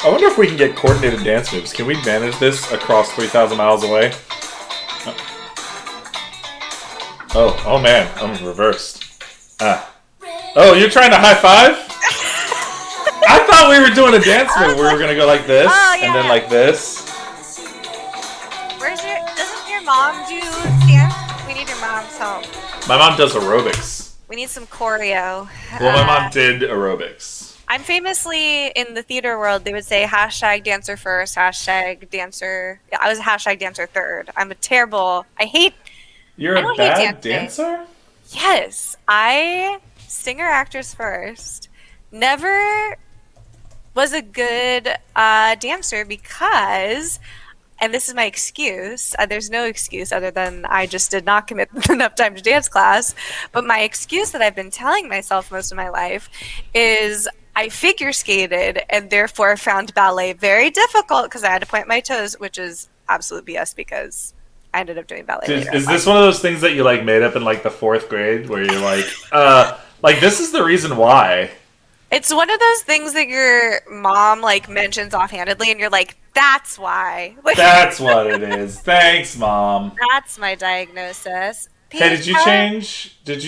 I wonder if we can get coordinated dance moves. Can we manage this across 3,000 miles away? Oh man, I'm reversed. Oh, you're trying to high five? I thought we were doing a dance move where we were gonna go like this, and then like this. Doesn't your mom do dance? We need your mom's help. My mom does aerobics. We need some choreo. Well, my mom did aerobics. I'm famously, in the theater world, they would say hashtag dancer first, hashtag dancer. Yeah, I was hashtag dancer third. I'm a terrible, You're a bad dancer? Yes. Singer actress first. Never was a good dancer because, and this is my excuse, there's no excuse other than I just did not commit enough time to dance class, but my excuse that I've been telling myself most of my life is I figure skated and therefore found ballet very difficult because I had to point my toes, which is absolute BS because I ended up doing ballet later. Is this one of those things that you like made up in like the 4th grade where you're like this is the reason why? It's one of those things that your mom like mentions offhandedly and you're like, that's why. That's what it is. Thanks, Mom. That's my diagnosis. Hey, did you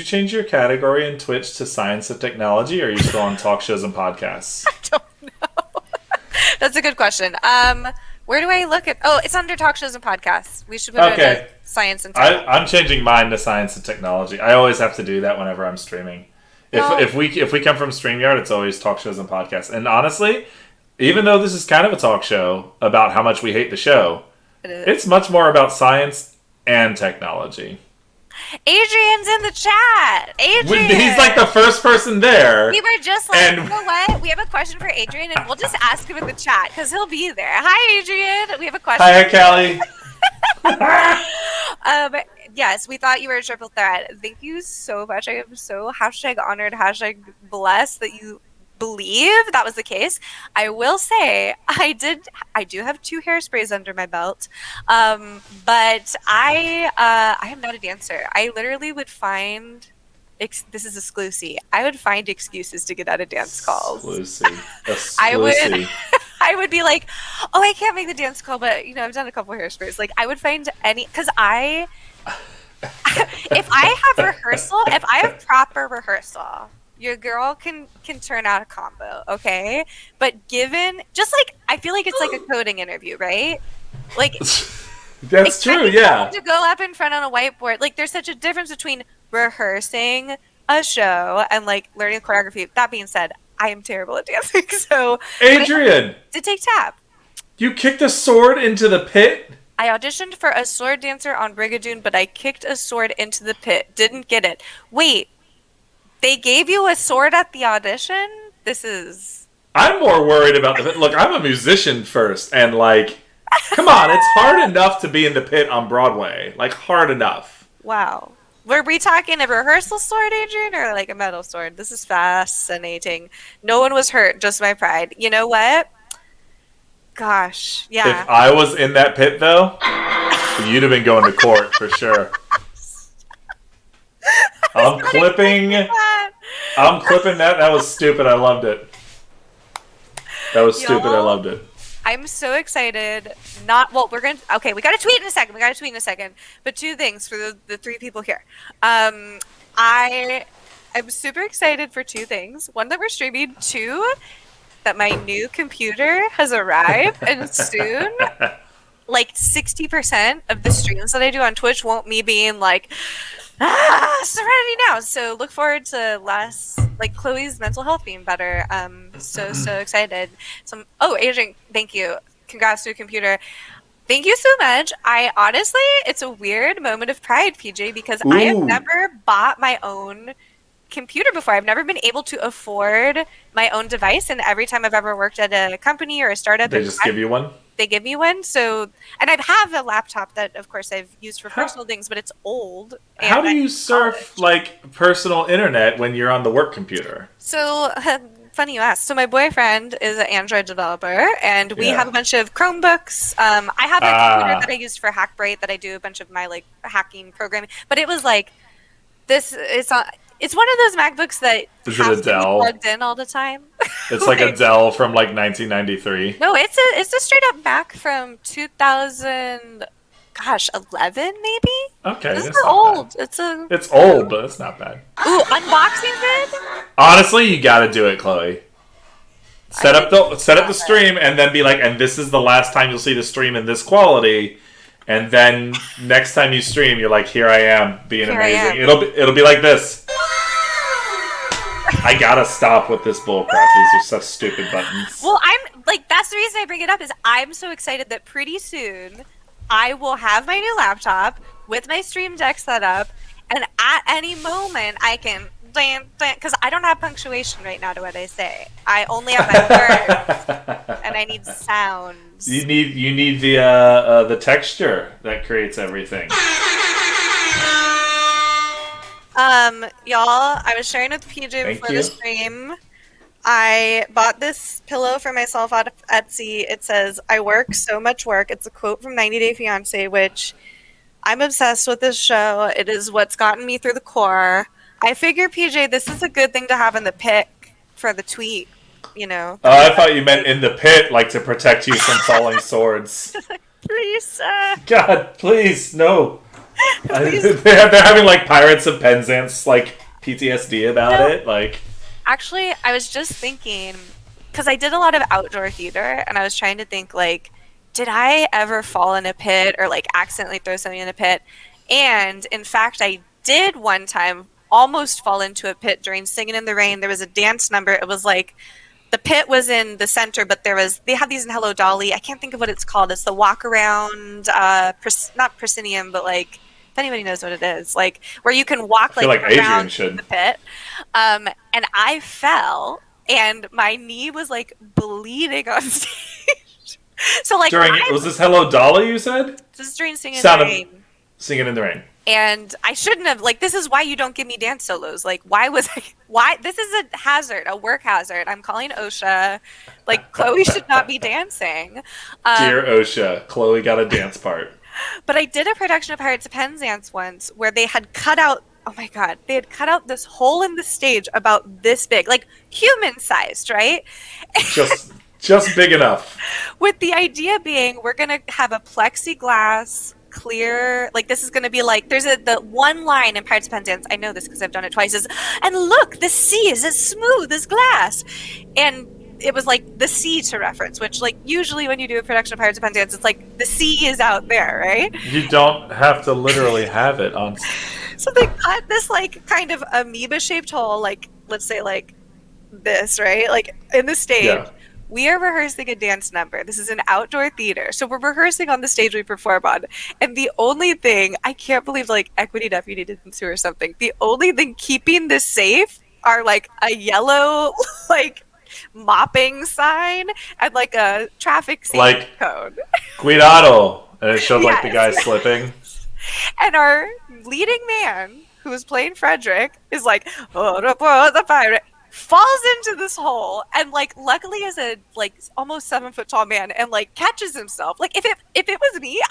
change your category in Twitch to science and technology, or are you still on talk shows and podcasts? I don't know. That's a good question. Where do I look at? Oh, it's under talk shows and podcasts. We should put it as science and technology. I'm changing mine to science and technology. I always have to do that whenever I'm streaming. If we come from StreamYard, it's always talk shows and podcasts. And honestly, even though this is kind of a talk show about how much we hate the show, it's much more about science and technology. Adrian's in the chat. Adrian! He's like the first person there. We were just like, you know what? We have a question for Adrian, and we'll just ask him in the chat, because he'll be there. Hi, Adrian. We have a question. Hi, Callie. Yes, we thought you were a triple threat. Thank you so much. I am so #honored, #blessed that you believe that was the case. I will say I do have 2 hairsprays under my belt, but I am not a dancer. I literally would find this is exclusive. I would find excuses to get out of dance calls. Exclusive. I would be like, oh, I can't make the dance call, but I've done a couple hairsprays. Like I would find because if I have proper rehearsal, your girl can turn out a combo, okay? But given, just like, I feel like it's like a coding interview, right? Like, that's true, yeah. To go up in front on a whiteboard, like, there's such a difference between rehearsing a show and, like, learning choreography. That being said, I am terrible at dancing, so... Adrian! To take tap. You kicked a sword into the pit? I auditioned for a sword dancer on Brigadoon, but I kicked a sword into the pit. Didn't get it. Wait. They gave you a sword at the audition? I'm more worried about look, I'm a musician first, and like, come on, it's hard enough to be in the pit on Broadway. Like, hard enough. Wow. Were we talking a rehearsal sword, Adrian, or like a metal sword? This is fascinating. No one was hurt, just my pride. You know what? Gosh, yeah. If I was in that pit, though, you'd have been going to court for sure. I'm clipping that. That was stupid. I loved it. That was stupid. I loved it. I'm so excited. We got to tweet in a second. But 2 things for the 3 people here. I am super excited for 2 things. 1, that we're streaming. 2, that my new computer has arrived, and soon, like 60% of the streams that I do on Twitch won't me being like, Serenity now. So look forward to Chloe's mental health being better. So excited. Adrian, thank you. Congrats to a computer. Thank you so much. I honestly, it's a weird moment of pride, PJ, because I have never bought my own computer before. I've never been able to afford my own device, and every time I've ever worked at a company or a startup, they just give you one. They give me one. So, and I have a laptop that, of course, I've used for personal things, but it's old. How do you surf like personal internet when you're on the work computer? So, funny you ask. So my boyfriend is an Android developer, and we have a bunch of Chromebooks. I have a computer that I used for Hackbright that I do a bunch of my hacking programming. But it was like this. It's one of those MacBooks that has to be plugged in all the time. It's like Wait. Adele from like 1993. No, it's a straight up back from 2000. Gosh, 11 maybe. Okay, This is that's not bad. old. It's a It's old, but it's not bad. unboxing vid. Honestly, you got to do it, Chloe. I Set up didn't the set up know the that. stream, and then be like, and this is the last time you'll see the stream in this quality. And then next time you stream, you're like, here I am, being Here I amazing. am. It'll be like this. I gotta stop with this bullcrap. These are such stupid buttons. Well, I'm like that's the reason I bring it up is I'm so excited that pretty soon I will have my new laptop with my Stream Deck set up, and at any moment I can because I don't have punctuation right now to what I say. I only have my words, and I need sounds. You need the texture that creates everything. Y'all, I was sharing with PJ Thank before you. the stream. I bought this pillow for myself out of Etsy. It says, "I work so much work." It's a quote from 90 Day Fiancé, which I'm obsessed with this show. It is what's gotten me through the core. I figure, PJ, this is a good thing to have in the pic for the tweet, you know. Oh, I thought you meant in the pit, like to protect you from falling swords. Please, God, please, no. please. They're having like Pirates of Penzance like PTSD about No. it. Like, Actually, I was just thinking, because I did a lot of outdoor theater, and I was trying to think, like, did I ever fall in a pit or, like, accidentally throw something in a pit? And, in fact, I did one time almost fall into a pit during Singing in the Rain. There was a dance number. It was, like, the pit was in the center, but they had these in Hello Dolly. I can't think of what it's called. It's the walk around, not proscenium, but, like, if anybody knows what it is, like where you can walk I feel like Adrian around should. the pit. And I fell, and my knee was like bleeding on stage. So like Was this Hello Dolly? You said this is during Singing in Sound the of Rain, Singing in the Rain. and I shouldn't have. Like this is why you don't give me dance solos. Like why was I? Why this is a hazard, a work hazard. I'm calling OSHA. Like Chloe should not be dancing. Dear OSHA, Chloe got a dance part. But I did a production of Pirates of Penzance once where they had cut out, oh my God, they had cut out this hole in the stage about this big, like human sized, right? Just big enough. With the idea being we're going to have a plexiglass clear, like this is going to be like, there's the one line in Pirates of Penzance, I know this because I've done it twice, is, and look, the sea is as smooth as glass. And it was like the sea to reference, which like usually when you do a production of Pirates of Penzance, it's like the sea is out there, right? You don't have to literally have it on. So they cut this like kind of amoeba shaped hole, like let's say like this, right? Like in the stage. Yeah. We are rehearsing a dance number. This is an outdoor theater. So we're rehearsing on the stage we perform on. And the only thing, I can't believe like Equity Deputy didn't sue or something. The only thing keeping this safe are like a yellow like mopping sign and like a traffic safety Like code. Cuidado, and it showed like the guy Yes. slipping. And our leading man, who is playing Frederick, is like, oh, the pirate, falls into this hole, and like, luckily, is a like almost 7 foot tall man, and like catches himself. Like, if it was me,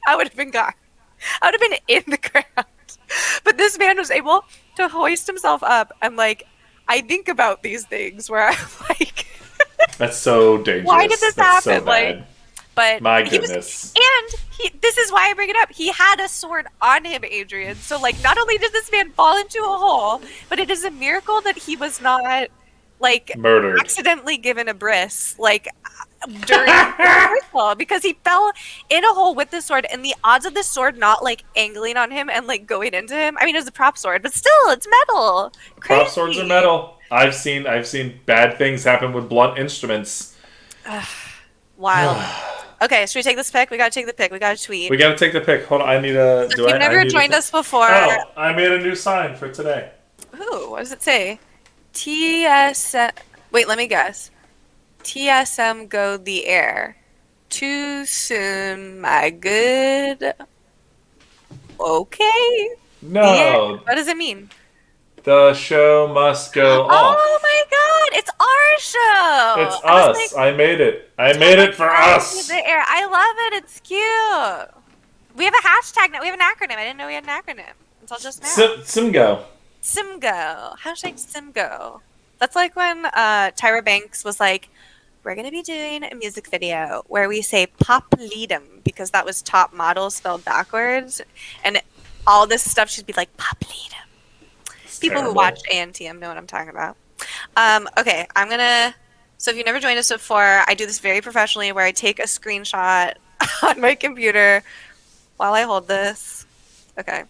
I would have been gone. I would have been in the ground. But this man was able to hoist himself up, and like, I think about these things where I'm like, That's so dangerous. why did this That's happen? so bad. Like, but My he was, goodness. and this is why I bring it up. He had a sword on him, Adrian. So, like, not only did this man fall into a hole, but it is a miracle that he was not, like, Murdered. accidentally given a bris, like, during the rehearsal, because he fell in a hole with the sword, and the odds of the sword not, like, angling on him and, like, going into him. I mean, it was a prop sword, but still, it's metal. Prop Crazy. swords are metal. I've seen bad things happen with blunt instruments. Wild. Okay, should we take this pic? We gotta take the pic. We gotta tweet. We gotta take the pic. Hold on, I need a. If you've never joined us before. Oh, I made a new sign for today. Ooh, what does it say? TSM. Wait, let me guess. TSM go the air. Too soon, my good. Okay. No, What does it mean? the show must go off. Oh my god, it's our show. It's I was us. like, I made it. I made it for TSM us. go the air. I love it. It's cute. We have a hashtag now. We have an acronym. I didn't know we had an acronym until just now. Simgo. Simgo. Hashtag Simgo. That's like when Tyra Banks was like, we're going to be doing a music video where we say pop leadum because that was top model spelled backwards. And all this stuff should be like pop leadum. It's People who watch terrible. ANTM know what I'm talking about. Okay, I'm going to. So if you've never joined us before, I do this very professionally where I take a screenshot on my computer while I hold this. Okay.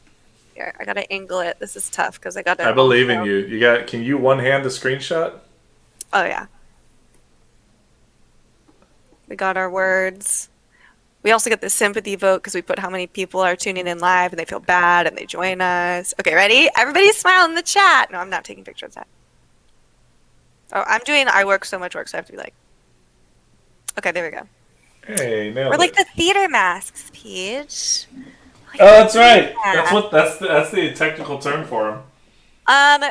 Here, I got to angle it. This is tough because I got I to believe in also. you. You got? Can you one hand the screenshot? Oh, yeah. We got our words. We also get the sympathy vote because we put how many people are tuning in live and they feel bad and they join us. Okay, ready? Everybody smile in the chat. No, I'm not taking pictures of that. Oh, I work so much work, so I have to be like, okay, there we go. Hey, We're nailed like it. the theater masks, Peach. Like Oh, the that's theater right. masks. That's the technical term for him. Um,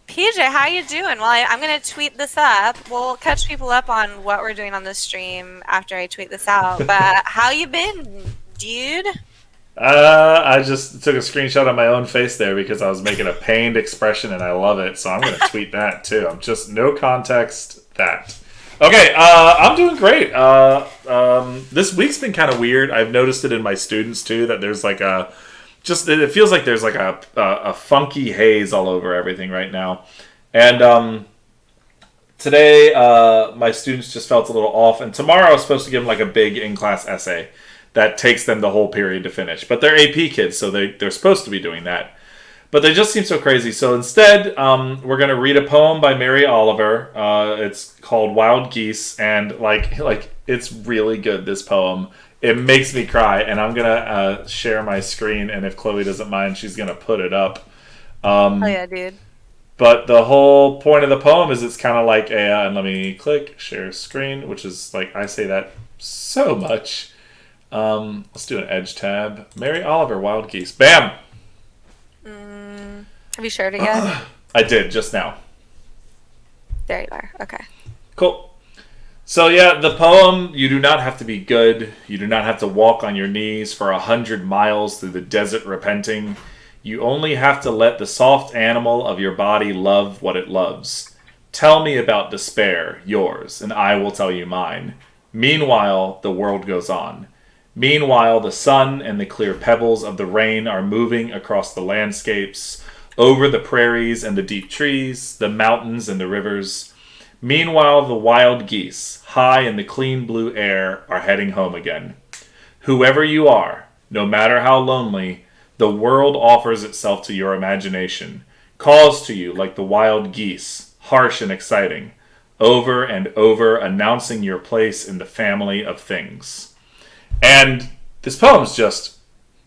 PJ, how you doing? Well, I'm gonna tweet this up. We'll catch people up on what we're doing on the stream after I tweet this out. But how you been, dude? I just took a screenshot of my own face there because I was making a pained expression and I love it. So I'm going to tweet that too. I'm just no context that. Okay, I'm doing great. This week's been kind of weird. I've noticed it in my students too that there's like it feels like there's like a funky haze all over everything right now. And today, my students just felt a little off. And tomorrow I was supposed to give them like a big in-class essay that takes them the whole period to finish. But they're AP kids, so they're supposed to be doing that. But they just seem so crazy. So instead, we're going to read a poem by Mary Oliver. It's called Wild Geese, and like it's really good, this poem. It makes me cry, and I'm going to share my screen, and if Chloe doesn't mind, she's going to put it up. Oh yeah, dude. But the whole point of the poem is it's kind of like and let me click share screen, which is like, I say that so much. Let's do an edge tab. Mary Oliver, Wild Geese. Bam! Have you shared it yet? I did just now. There you are. Okay. Cool. So yeah, the poem, you do not have to be good. You do not have to walk on your knees for 100 miles through the desert repenting. You only have to let the soft animal of your body love what it loves. Tell me about despair, yours, and I will tell you mine. Meanwhile, the world goes on. Meanwhile, the sun and the clear pebbles of the rain are moving across the landscapes, over the prairies and the deep trees, the mountains and the rivers. Meanwhile, the wild geese, high in the clean blue air, are heading home again. Whoever you are, no matter how lonely, the world offers itself to your imagination, calls to you like the wild geese, harsh and exciting, over and over announcing your place in the family of things. And this poem's just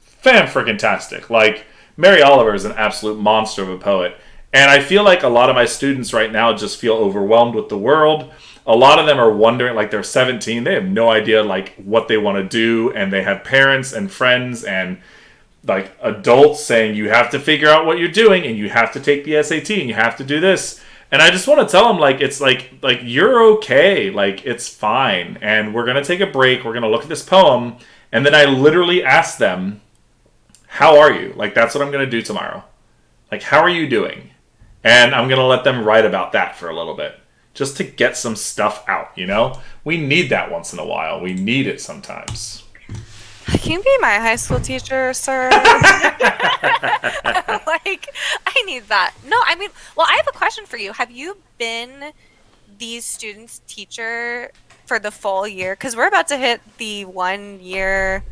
fan-freaking-tastic. Like, Mary Oliver is an absolute monster of a poet. And I feel like a lot of my students right now just feel overwhelmed with the world. A lot of them are wondering, like they're 17, they have no idea like what they want to do, and they have parents and friends and like adults saying you have to figure out what you're doing and you have to take the SAT and you have to do this. And I just want to tell them like it's like you're okay, like it's fine, and we're gonna take a break. We're gonna look at this poem, and then I literally ask them, "How are you?" Like that's what I'm gonna do tomorrow. Like, how are you doing? And I'm gonna let them write about that for a little bit, just to get some stuff out. You know, we need that once in a while. We need it sometimes. Can you be my high school teacher, sir? Like, I need that. No, I mean, well, I have a question for you. Have you been these students' teacher for the full year? Because we're about to hit the 1 year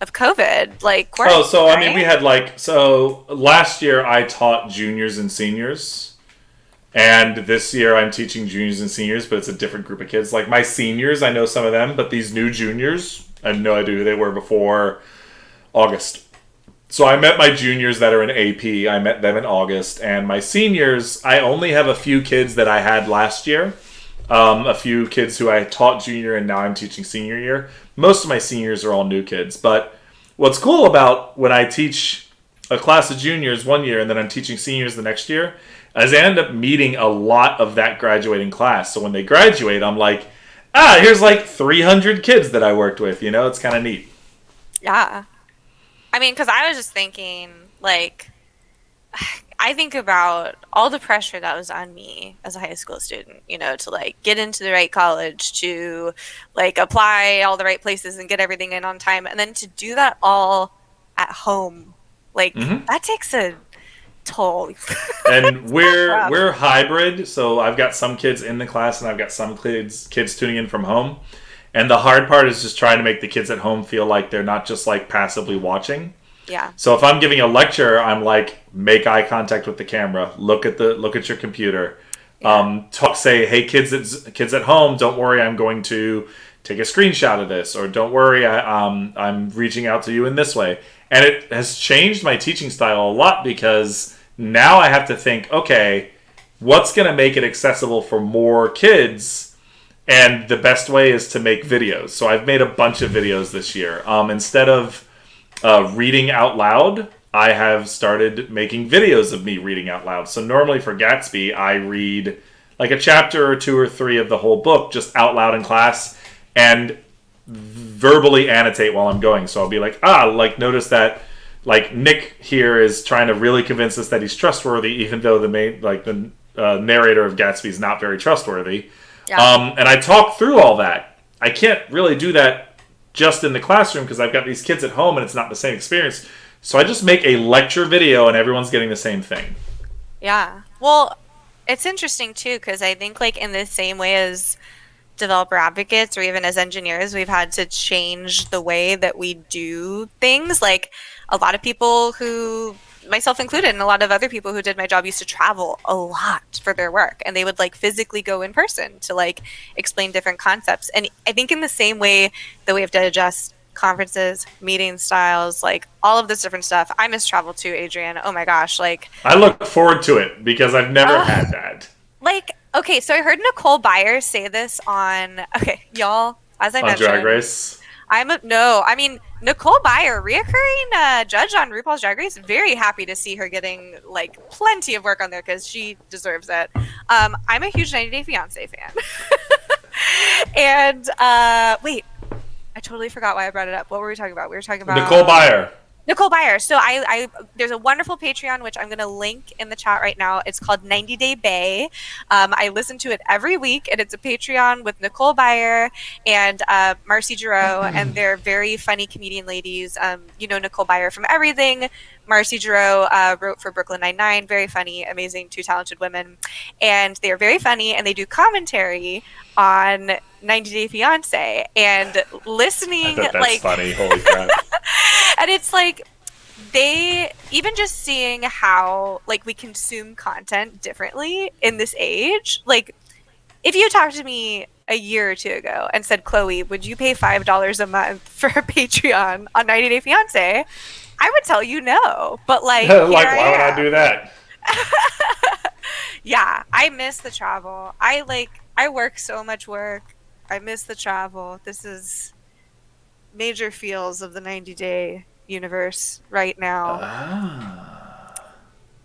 of COVID, like Oh, quarantine, so I mean, right? we had so last year I taught juniors and seniors, and this year I'm teaching juniors and seniors, but it's a different group of kids. Like my seniors, I know some of them, but these new juniors, I have no idea who they were before August. So I met my juniors that are in AP. I met them in August, and my seniors, I only have a few kids that I had last year. A few kids who I taught junior and now I'm teaching senior year. Most of my seniors are all new kids. But what's cool about when I teach a class of juniors 1 year and then I'm teaching seniors the next year is I end up meeting a lot of that graduating class. So when they graduate, I'm like, here's like 300 kids that I worked with. You know, it's kind of neat. Yeah. I mean, because I was just thinking, like, I think about all the pressure that was on me as a high school student, to like get into the right college, to like apply all the right places and get everything in on time, and then to do that all at home. Like Hmm. that takes a toll. And It's so rough. we're hybrid, so I've got some kids in the class and I've got some kids tuning in from home. And the hard part is just trying to make the kids at home feel like they're not just like passively watching. Yeah. So if I'm giving a lecture, I'm like, make eye contact with the camera, look at your computer, Yeah. say, hey kids at home, don't worry, I'm going to take a screenshot of this, or don't worry, I'm reaching out to you in this way. And it has changed my teaching style a lot because now I have to think, okay, what's going to make it accessible for more kids? And the best way is to make videos. So I've made a bunch of videos this year. Instead of reading out loud, I have started making videos of me reading out loud. So normally for Gatsby, I read like a chapter or two or three of the whole book just out loud in class and verbally annotate while I'm going. So I'll be like, like notice that like Nick here is trying to really convince us that he's trustworthy, even though the narrator of Gatsby is not very trustworthy. Yeah. And I talk through all that. I can't really do that just in the classroom because I've got these kids at home and it's not the same experience. So I just make a lecture video and everyone's getting the same thing. Yeah. Well, it's interesting too because I think like in the same way as developer advocates or even as engineers, we've had to change the way that we do things. Like a lot of people who, myself included, and a lot of other people who did my job used to travel a lot for their work, and they would like physically go in person to like explain different concepts. And I think in the same way that we have to adjust conferences, meeting styles, like all of this different stuff. I miss travel too, Adrian. Oh my gosh, like I look forward to it because I've never uh, had that. like okay, so I heard Nicole Byers say this on y'all, as I On Drag mentioned. Race. I mean, Nicole Byer, reoccurring judge on RuPaul's Drag Race. Very happy to see her getting like plenty of work on there because she deserves it. I'm a huge 90 Day Fiance fan. And wait, I totally forgot why I brought it up. What were we talking about? We were talking Nicole about Byer. Nicole Byer. So I there's a wonderful Patreon which I'm going to link in the chat right now. It's called 90 Day Bay. I listen to it every week, and it's a Patreon with Nicole Byer and Marcy Giroux, and they're very funny comedian ladies. You know Nicole Byer from everything. Marcy Giroux wrote for Brooklyn Nine-Nine. Very funny, amazing, two talented women, and they are very funny, and they do commentary on 90 Day Fiance and I listening bet that's like funny. Holy crap. and it's like they even just seeing how like we consume content differently in this age. Like if you talked to me a year or two ago and said, Chloe, would you pay $5 a month for a Patreon on 90 Day Fiance? I would tell you no, but like here Like, I why would I am. do that? Yeah, I miss the travel. I work so much work. I miss the travel. This is major feels of the 90 Day universe right now. Ah.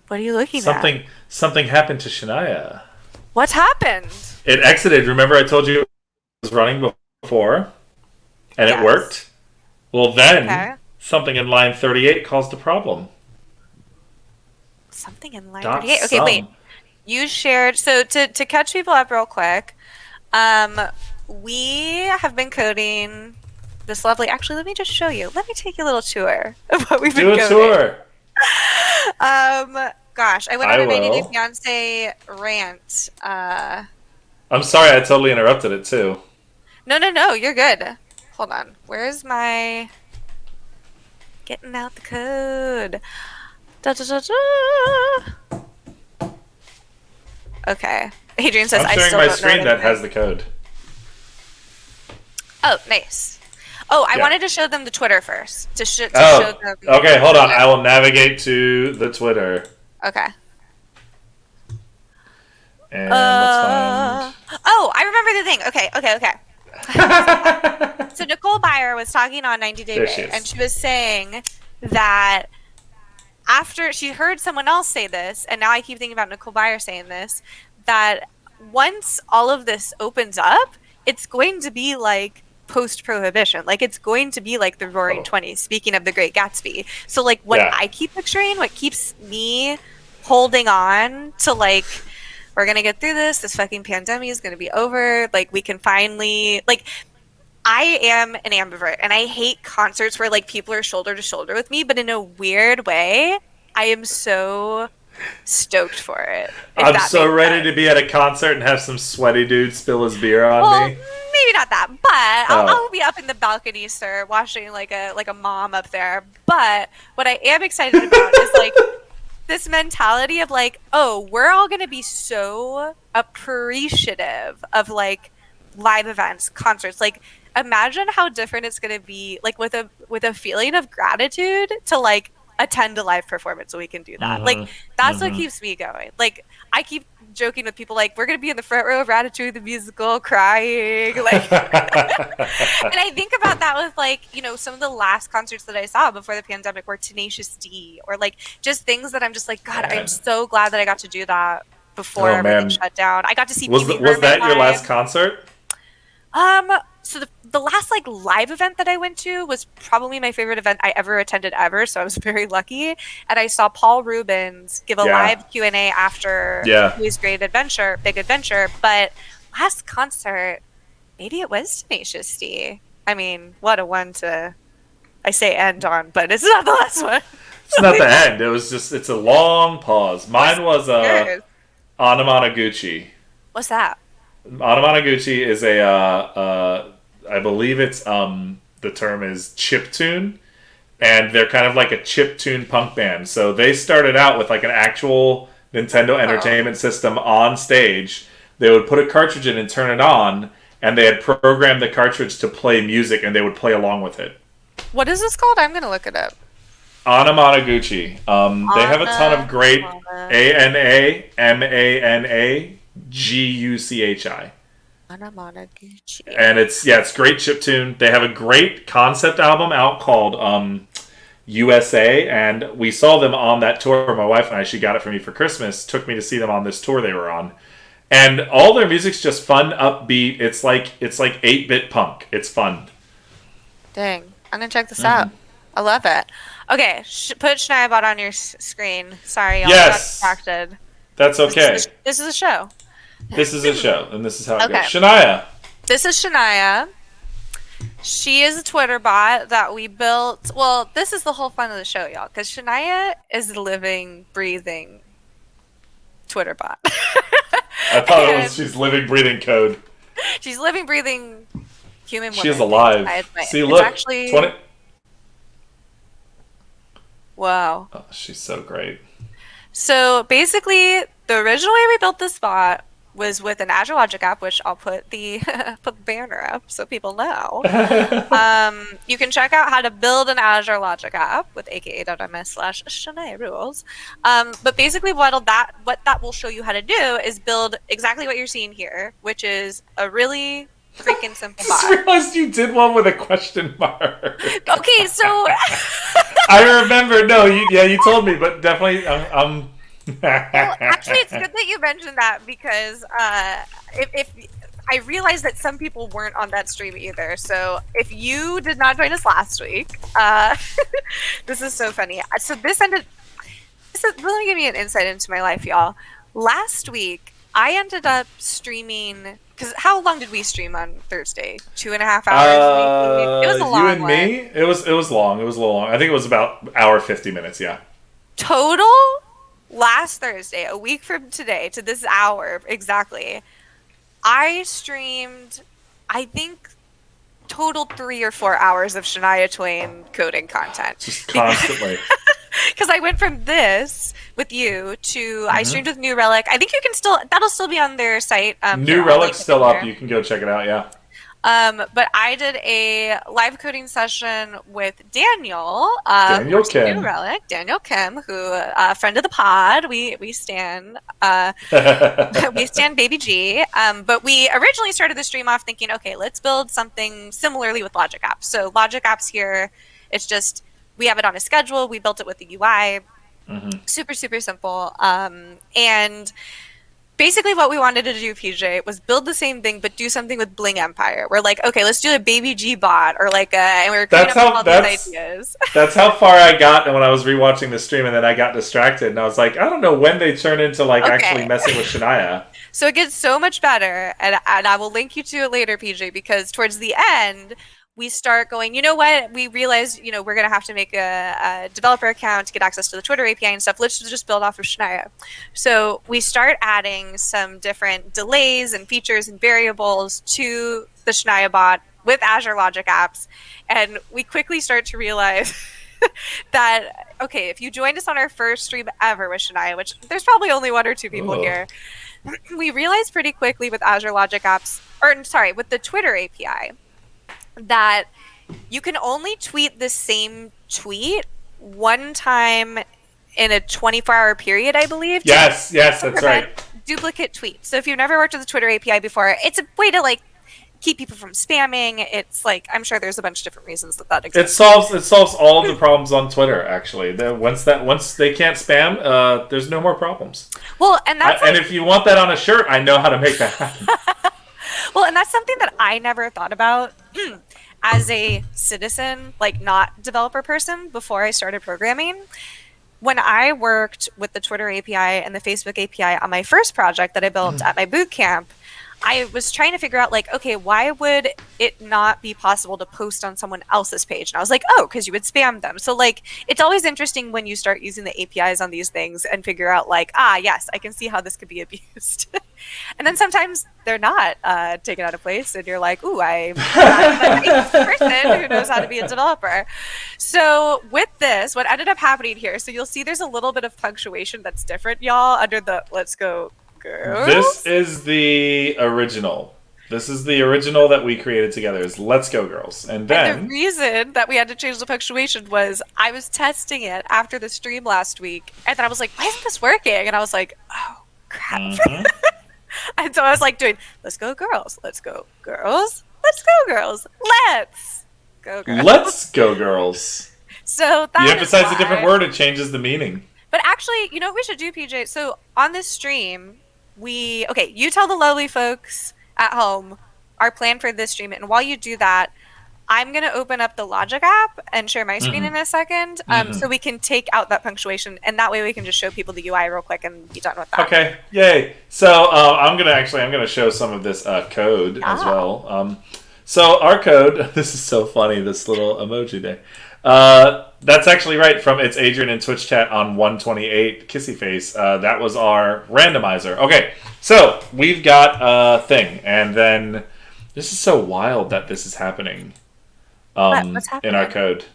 What are you looking at? Something happened to Shania. What's happened? It exited. Remember I told you it was running before? And it Yes. worked? Well, then Okay. something in line 38 caused a problem. Something in line Dot 38. Okay, wait. some. You shared so to catch people up real quick, um, we have been coding this lovely actually let me just show you. Let me take you a little tour of what we've been Do a coding. tour. Gosh, I went I on a 90 Day will. Fiance rant. I'm sorry I totally interrupted it too. No, you're good. Hold on. Where's my getting out the code? Da, da, da, da. Okay. Adrian says I'm I sharing still my don't know screen that anything. has the code. Oh, nice. Oh, I Yeah. wanted to show them the Twitter first. To show Oh, them. okay, hold on. I will navigate to the Twitter. Okay. And let's Oh, I remember the thing. Okay. find. So Nicole Byer was talking on 90 Day There she Bay, and is. she was saying that after she heard someone else say this, and now I keep thinking about Nicole Byer saying this, that once all of this opens up, it's going to be like post-prohibition. Like it's going to be like the Roaring Oh. Twenties. Speaking of the Great Gatsby, so like what Yeah. I keep picturing, what keeps me holding on to like, we're gonna get through this. This fucking pandemic is gonna be over. Like, we can finally like. I am an ambivert, and I hate concerts where like people are shoulder to shoulder with me, but in a weird way, I am so stoked for it. If I'm that so makes ready sense. to be at a concert and have some sweaty dude spill his beer on Well, me. maybe not that, but Oh, I'll be up in the balcony, sir, watching like a mom up there. But what I am excited about is like this mentality of like, oh, we're all going to be so appreciative of like live events, concerts. Like, imagine how different it's going to be, like with a feeling of gratitude to like attend a live performance so we can do that. Like, that's what keeps me going. Like, I keep joking with people like, we're going to be in the front row of Ratatouille the musical crying, like. And I think about that with like, you know, some of the last concerts that I saw before the pandemic were Tenacious D, or like just things that I'm just like, God, I'm man. so glad that I got to do that before Oh everything man. shut down. I got to see Pee Wee Was Herman that your last live. concert? So the last like live event that I went to was probably my favorite event I ever attended ever. So I was very lucky, and I saw Paul Rubens give a Yeah. live Q&A after Yeah. his Big Adventure. But last concert, maybe it was Tenacious D. I mean, what a one to I say end on, but it's not the last one. It's not the end. It was just it's a long pause. What's Mine was yours? Anamanaguchi. What's that? Anamanaguchi is I believe it's the term is chip tune, and they're kind of like a chip tune punk band. So they started out with like an actual Nintendo Oh, Entertainment System on stage. They would put a cartridge in and turn it on, and they had programmed the cartridge to play music, and they would play along with it. what is this called? I'm gonna look it up. Anamanaguchi. They have a ton of Anna, great Mana, ANAMANAGUCHI. Anna Monoguchi. And it's great chip tune. They have a great concept album out called USA, and we saw them on that tour. My wife and I, she got it for me for Christmas. Took me to see them on this tour they were on, and all their music's just fun, upbeat. It's like 8-bit punk. It's fun. Dang, I'm gonna check this out. I love it. Okay, put Shania Bot on your screen. Sorry, y'all, I got Yes, distracted. that's okay. This is a show. This is a show, and this is how it Okay, goes. Shania. this is Shania. She is a Twitter bot that we built. Well, this is the whole fun of the show, y'all, because Shania is a living, breathing Twitter bot. I thought it was And she's living, breathing code. she's living, breathing human She is woman. alive. See, It's look, actually 20. wow. Oh, she's so great. So basically, the original way we built this bot was with an Azure Logic app, which I'll put the put the banner up so people know. You can check out how to build an Azure Logic app with aka.ms/Shania rules. But basically, what that will show you how to do is build exactly what you're seeing here, which is a really freaking simple Just bot. realized you did one with a question mark. Okay, so I remember. No, you told me, but definitely, well, actually, it's good that you mentioned that because if I realized that some people weren't on that stream either. So if you did not join us last week, this is so funny. So this is really give me an insight into my life, y'all. Last week, I ended up streaming because how long did we stream on Thursday? 2.5 hours, maybe. It was a you long and me. one. It was long. It was a little long. I think it was about hour 50 minutes. Yeah. Total last Thursday, a week from today to this hour exactly, I streamed, I think, total 3 or 4 hours of Shania Twain coding content. Just constantly. Because I went from this with you to I streamed with New Relic. I think you can still that'll still be on their site. New I'll link Relic's it still in up. here. You can go check it out. Yeah. But I did a live coding session with Daniel, Daniel works at Kim. New Relic, Daniel Kim, who friend of the pod. We stand we stand Baby G. But we originally started the stream off thinking, okay, let's build something similarly with Logic Apps. So Logic Apps here, it's just we have it on a schedule. We built it with the UI. Super, super simple. And basically what we wanted to do, PJ, was build the same thing but do something with Bling Empire. We're like, okay, let's do a baby G bot or like and we were coming That's up with how all these ideas. that's how far I got when I was rewatching the stream, and then I got distracted, and I was like, I don't know when they turn into like actually Okay. messing with Shania. So it gets so much better, and I will link you to it later, PJ, because towards the end, we start going, you know what? We realize, we're going to have to make a developer account to get access to the Twitter API and stuff. Let's just build off of Shania. So we start adding some different delays and features and variables to the Shania bot with Azure Logic Apps. And we quickly start to realize that, okay, if you joined us on our first stream ever with Shania, which there's probably only one or two people here, we realized pretty quickly with Azure Logic Apps, or sorry, with the Twitter API, that you can only tweet the same tweet one time in a 24-hour period, I believe. Yes, that's right. Duplicate tweets. So if you've never worked with the Twitter API before, it's a way to like keep people from spamming. It's like, I'm sure there's a bunch of different reasons that exists. It solves all of the problems on Twitter. Actually, once they can't spam, there's no more problems. Well, and that's and if you want that on a shirt, I know how to make that happen. Well, and that's something that I never thought about as a citizen, like not developer person before I started programming. When I worked with the Twitter API and the Facebook API on my first project that I built at my boot camp, I was trying to figure out, like, okay, why would it not be possible to post on someone else's page? And I was like, oh, because you would spam them. So, like, it's always interesting when you start using the APIs on these things and figure out, like, yes, I can see how this could be abused. And then sometimes they're not taken out of place, and you're like, ooh, I'm a person who knows how to be a developer. So with this, what ended up happening here, so you'll see there's a little bit of punctuation that's different, y'all, under the let's go girls. This is the original. This is the original that we created together, is Let's Go Girls. And then... the reason that we had to change the punctuation was I was testing it after the stream last week, and then I was like, why isn't this working? And I was like, oh, crap. And so I was like doing, let's go girls, let's go girls, let's go girls, let's go girls. Let's go girls. So that you emphasize a different word, it changes the meaning. But actually, you know what we should do, PJ? So on this stream, you tell the lovely folks at home our plan for this stream, and while you do that, I'm going to open up the Logic app and share my screen in a second, so we can take out that punctuation, and that way we can just show people the UI real quick and be done with that. Okay, yay. So I'm gonna show some of this code as well. So our code, this is so funny, this little emoji there. That's actually right from It's Adrian in Twitch chat on 128 Kissy Face. That was our randomizer. Okay, so we've got a thing, and then this is so wild that this is happening. What's happening? In our code.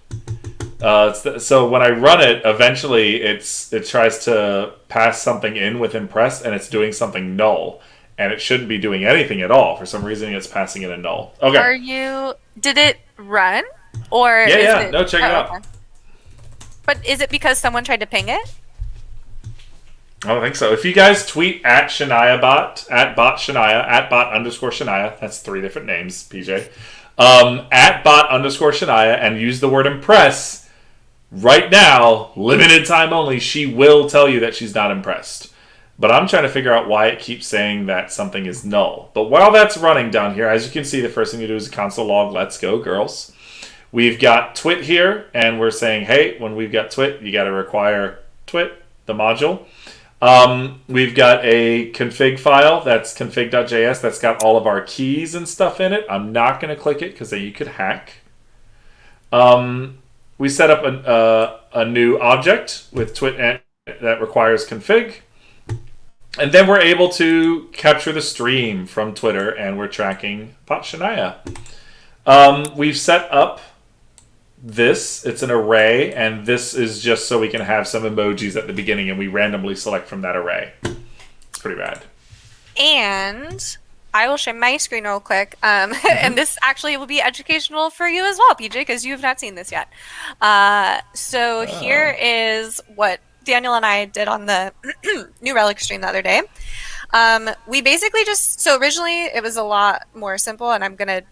So when I run it, eventually it tries to pass something in with impress, and it's doing something null, and it shouldn't be doing anything at all. For some reason, it's passing in a null. Okay. Did it run? Or yeah. No, check it out. Okay. But is it because someone tried to ping it? I don't think so. If you guys tweet at Shania bot, at bot Shania, at bot _ Shania, that's 3 different names, PJ. At bot _ Shania, and use the word impress, right now, limited time only, she will tell you that she's not impressed. But I'm trying to figure out why it keeps saying that something is null. But while that's running down here, as you can see, the first thing you do is console log let's go girls. We've got twit here, and we're saying, hey, when we've got twit, you got to require twit, the module. We've got a config file, that's config.js, that's got all of our keys and stuff in it. I'm not going to click it because then you could hack. We set up a new object with twit that requires config. And then we're able to capture the stream from Twitter, and we're tracking bot Shania. We've set up this. It's an array, and this is just so we can have some emojis at the beginning, and we randomly select from that array. It's pretty bad. And I will share my screen real quick. And this actually will be educational for you as well, PJ, because you have not seen this yet. Here is what Daniel and I did on the New Relic stream the other day. We basically so originally it was a lot more simple, and I'm going to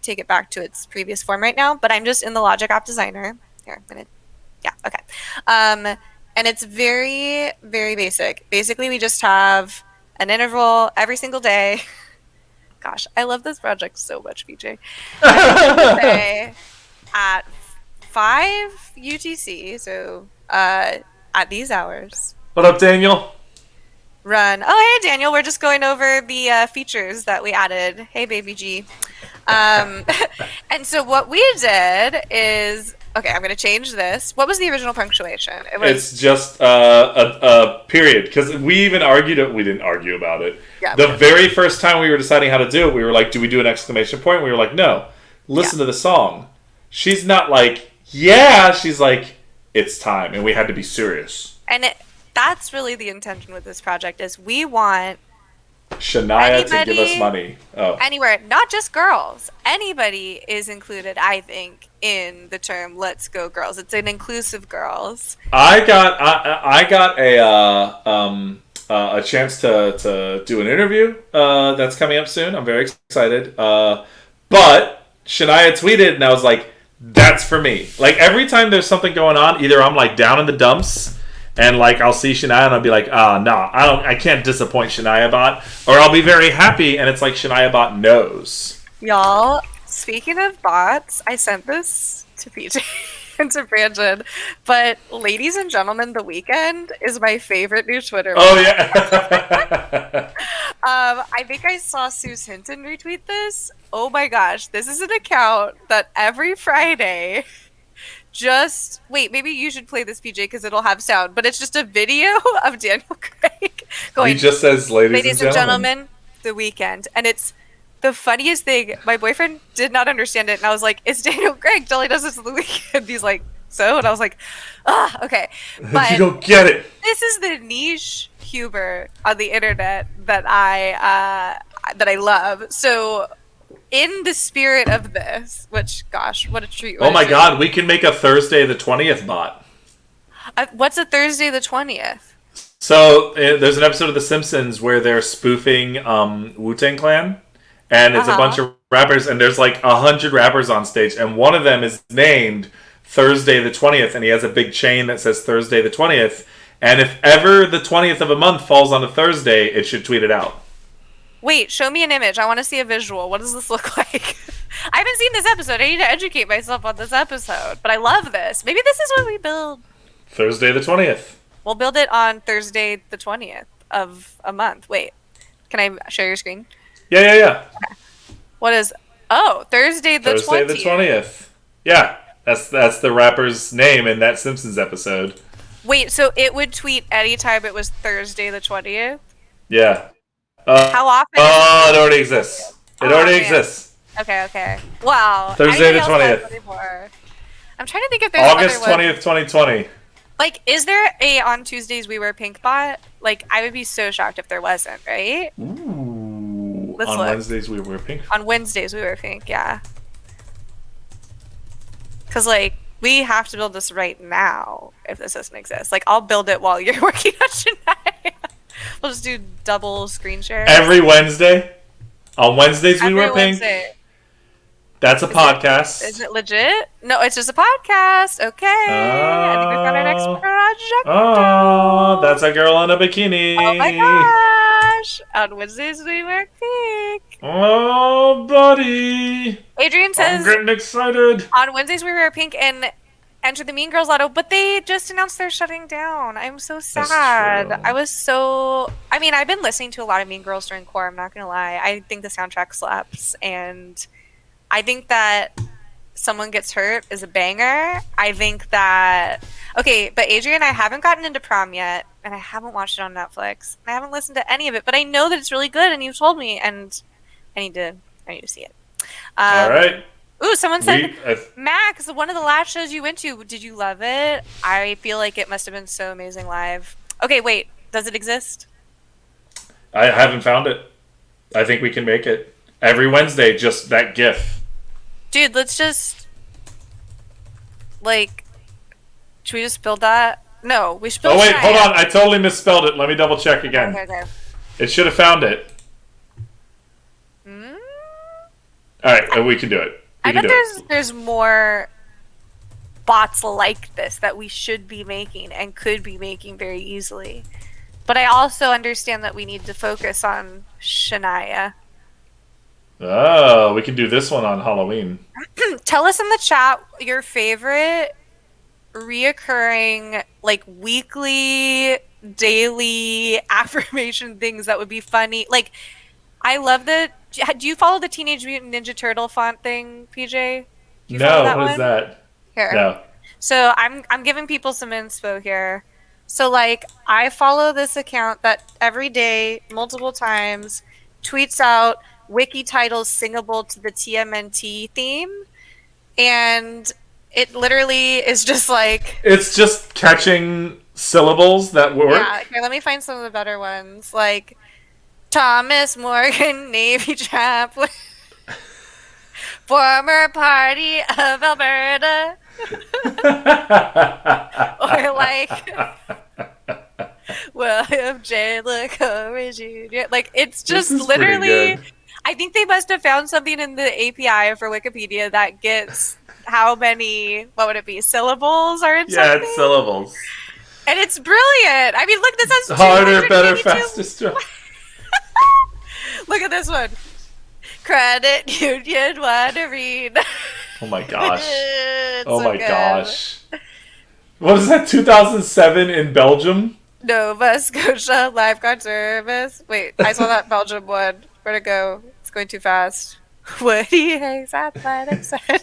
take it back to its previous form right now, but I'm just in the Logic App Designer. Here, okay. And it's very, very basic. Basically, we just have an interval every single day. Gosh, I love this project so much, BJ. Every single day at 5 UTC, so at these hours. What up, Daniel? Run. Oh, hey, Daniel. We're just going over the features that we added. Hey, baby G. And so what we did is, okay, I'm going to change this. What was the original punctuation? It's just a period, because we even argued it. We didn't argue about it. Yeah, the very first time we were deciding how to do it, we were like, do we do an exclamation point? We were like, no. Listen to the song. She's not like, yeah. She's like, it's time. And we had to be serious. And that's really the intention with this project is we want Shania to give us money. Oh. Anywhere, not just girls. Anybody is included, I think, in the term "Let's Go Girls." It's an inclusive girls. I got a chance to do an interview that's coming up soon. I'm very excited. But Shania tweeted, and I was like, "That's for me." Like every time there's something going on, either I'm like down in the dumps. And like I'll see Shania and I'll be like, no, I can't disappoint Shania Bot. Or I'll be very happy and it's like Shania Bot knows. Y'all, speaking of bots, I sent this to PJ and to Brandon. But ladies and gentlemen, The Weeknd is my favorite new Twitter. Oh yeah. I think I saw Suze Hinton retweet this. Oh my gosh, this is an account that every Friday. Just wait, maybe you should play this, PJ, because it'll have sound. But it's just a video of Daniel Craig going. He just says, "Ladies and gentlemen, The Weeknd," and it's the funniest thing. My boyfriend did not understand it, and I was like, "It's Daniel Craig. All he does is The Weeknd." He's like, "So?" And I was like, okay." But you don't get it. This is the niche humor on the internet that I love. So. In the spirit of this, which, gosh, what a treat. Oh my god, we can make a Thursday the 20th bot. What's a Thursday the 20th? So, there's an episode of The Simpsons where they're spoofing Wu-Tang Clan, and it's a bunch of rappers, and there's like 100 rappers on stage, and one of them is named Thursday the 20th, and he has a big chain that says Thursday the 20th, and if ever the 20th of a month falls on a Thursday, it should tweet it out. Wait, show me an image. I want to see a visual. What does this look like? I haven't seen this episode. I need to educate myself on this episode. But I love this. Maybe this is what we build. Thursday the 20th. We'll build it on Thursday the 20th of a month. Wait, can I share your screen? Yeah. Okay. What is... Oh, Thursday the 20th. Thursday the 20th. Yeah, that's the rapper's name in that Simpsons episode. Wait, so it would tweet anytime it was Thursday the 20th? Yeah. How often? Oh, it already exists. It already exists. Okay. Wow. Thursday the 20th. I'm trying to think if there's August 20th, 2020. Like, is there a on Tuesdays we wear pink bot? Like, I would be so shocked if there wasn't, right? Ooh. Let's on look. Wednesdays we wear pink. On Wednesdays we wear pink, yeah. Because, like, we have to build this right now if this doesn't exist. Like, I'll build it while you're working on Shania. We'll just do double screen share. Every Wednesday? On Wednesdays we wear pink? Wednesday. That's a podcast. Is it legit? No, it's just a podcast. Okay. I think we've got our next project. Oh, that's a girl in a bikini. Oh my gosh. On Wednesdays we wear pink. Oh, buddy. Adrian says, I'm getting excited. on Wednesdays we wear pink and enter the Mean Girls Lotto, but they just announced they're shutting down. I'm so sad. I mean, I've been listening to a lot of Mean Girls during core, I'm not gonna lie. I think the soundtrack slaps, and I think that Someone Gets Hurt is a banger. I think that... Okay, but Adrian, I haven't gotten into Prom yet, and I haven't watched it on Netflix. I haven't listened to any of it, but I know that it's really good, and you've told me, and I need to see it. All right. Ooh, someone said, Max, one of the last shows you went to, did you love it? I feel like it must have been so amazing live. Okay, wait, does it exist? I haven't found it. I think we can make it. Every Wednesday, just that GIF. Dude, let's just... Like... Should we just build that? No, we should build... Oh, wait, hold on. I totally misspelled it. Let me double check again. Okay. It should have found it. Alright, we can do it. I bet there's more bots like this that we should be making and could be making very easily. But I also understand that we need to focus on Shania. Oh, we can do this one on Halloween. Tell us in the chat your favorite reoccurring, like weekly, daily affirmation things that would be funny. Like, I love the. Do you follow the Teenage Mutant Ninja Turtle font thing, PJ? Do you follow No, that what is one? that? Here. No. So I'm giving people some inspo here. So like I follow this account that every day, multiple times, tweets out wiki titles singable to the TMNT theme, and it literally is just like, It's just catching syllables that work. yeah. Here, let me find some of the better ones. Like Thomas Morgan, Navy chaplain, former party of Alberta, or like William J. LaCour Jr. Like, it's This just is pretty literally. good. I think they must have found something in the API for Wikipedia that gets how many, what would it be, syllables are in Yeah, it's something? syllables. And it's brilliant. I mean, look, this has Harder, better, 282. faster, strong. Look at this one. Credit Union Wanderine. Oh my gosh. It's Oh so my good. gosh. What is that, 2007 in Belgium? Nova Scotia Lifeguard Service. Wait, I saw that Belgium one. Where'd it go? It's going too fast. Woody Hayes Athletic Center.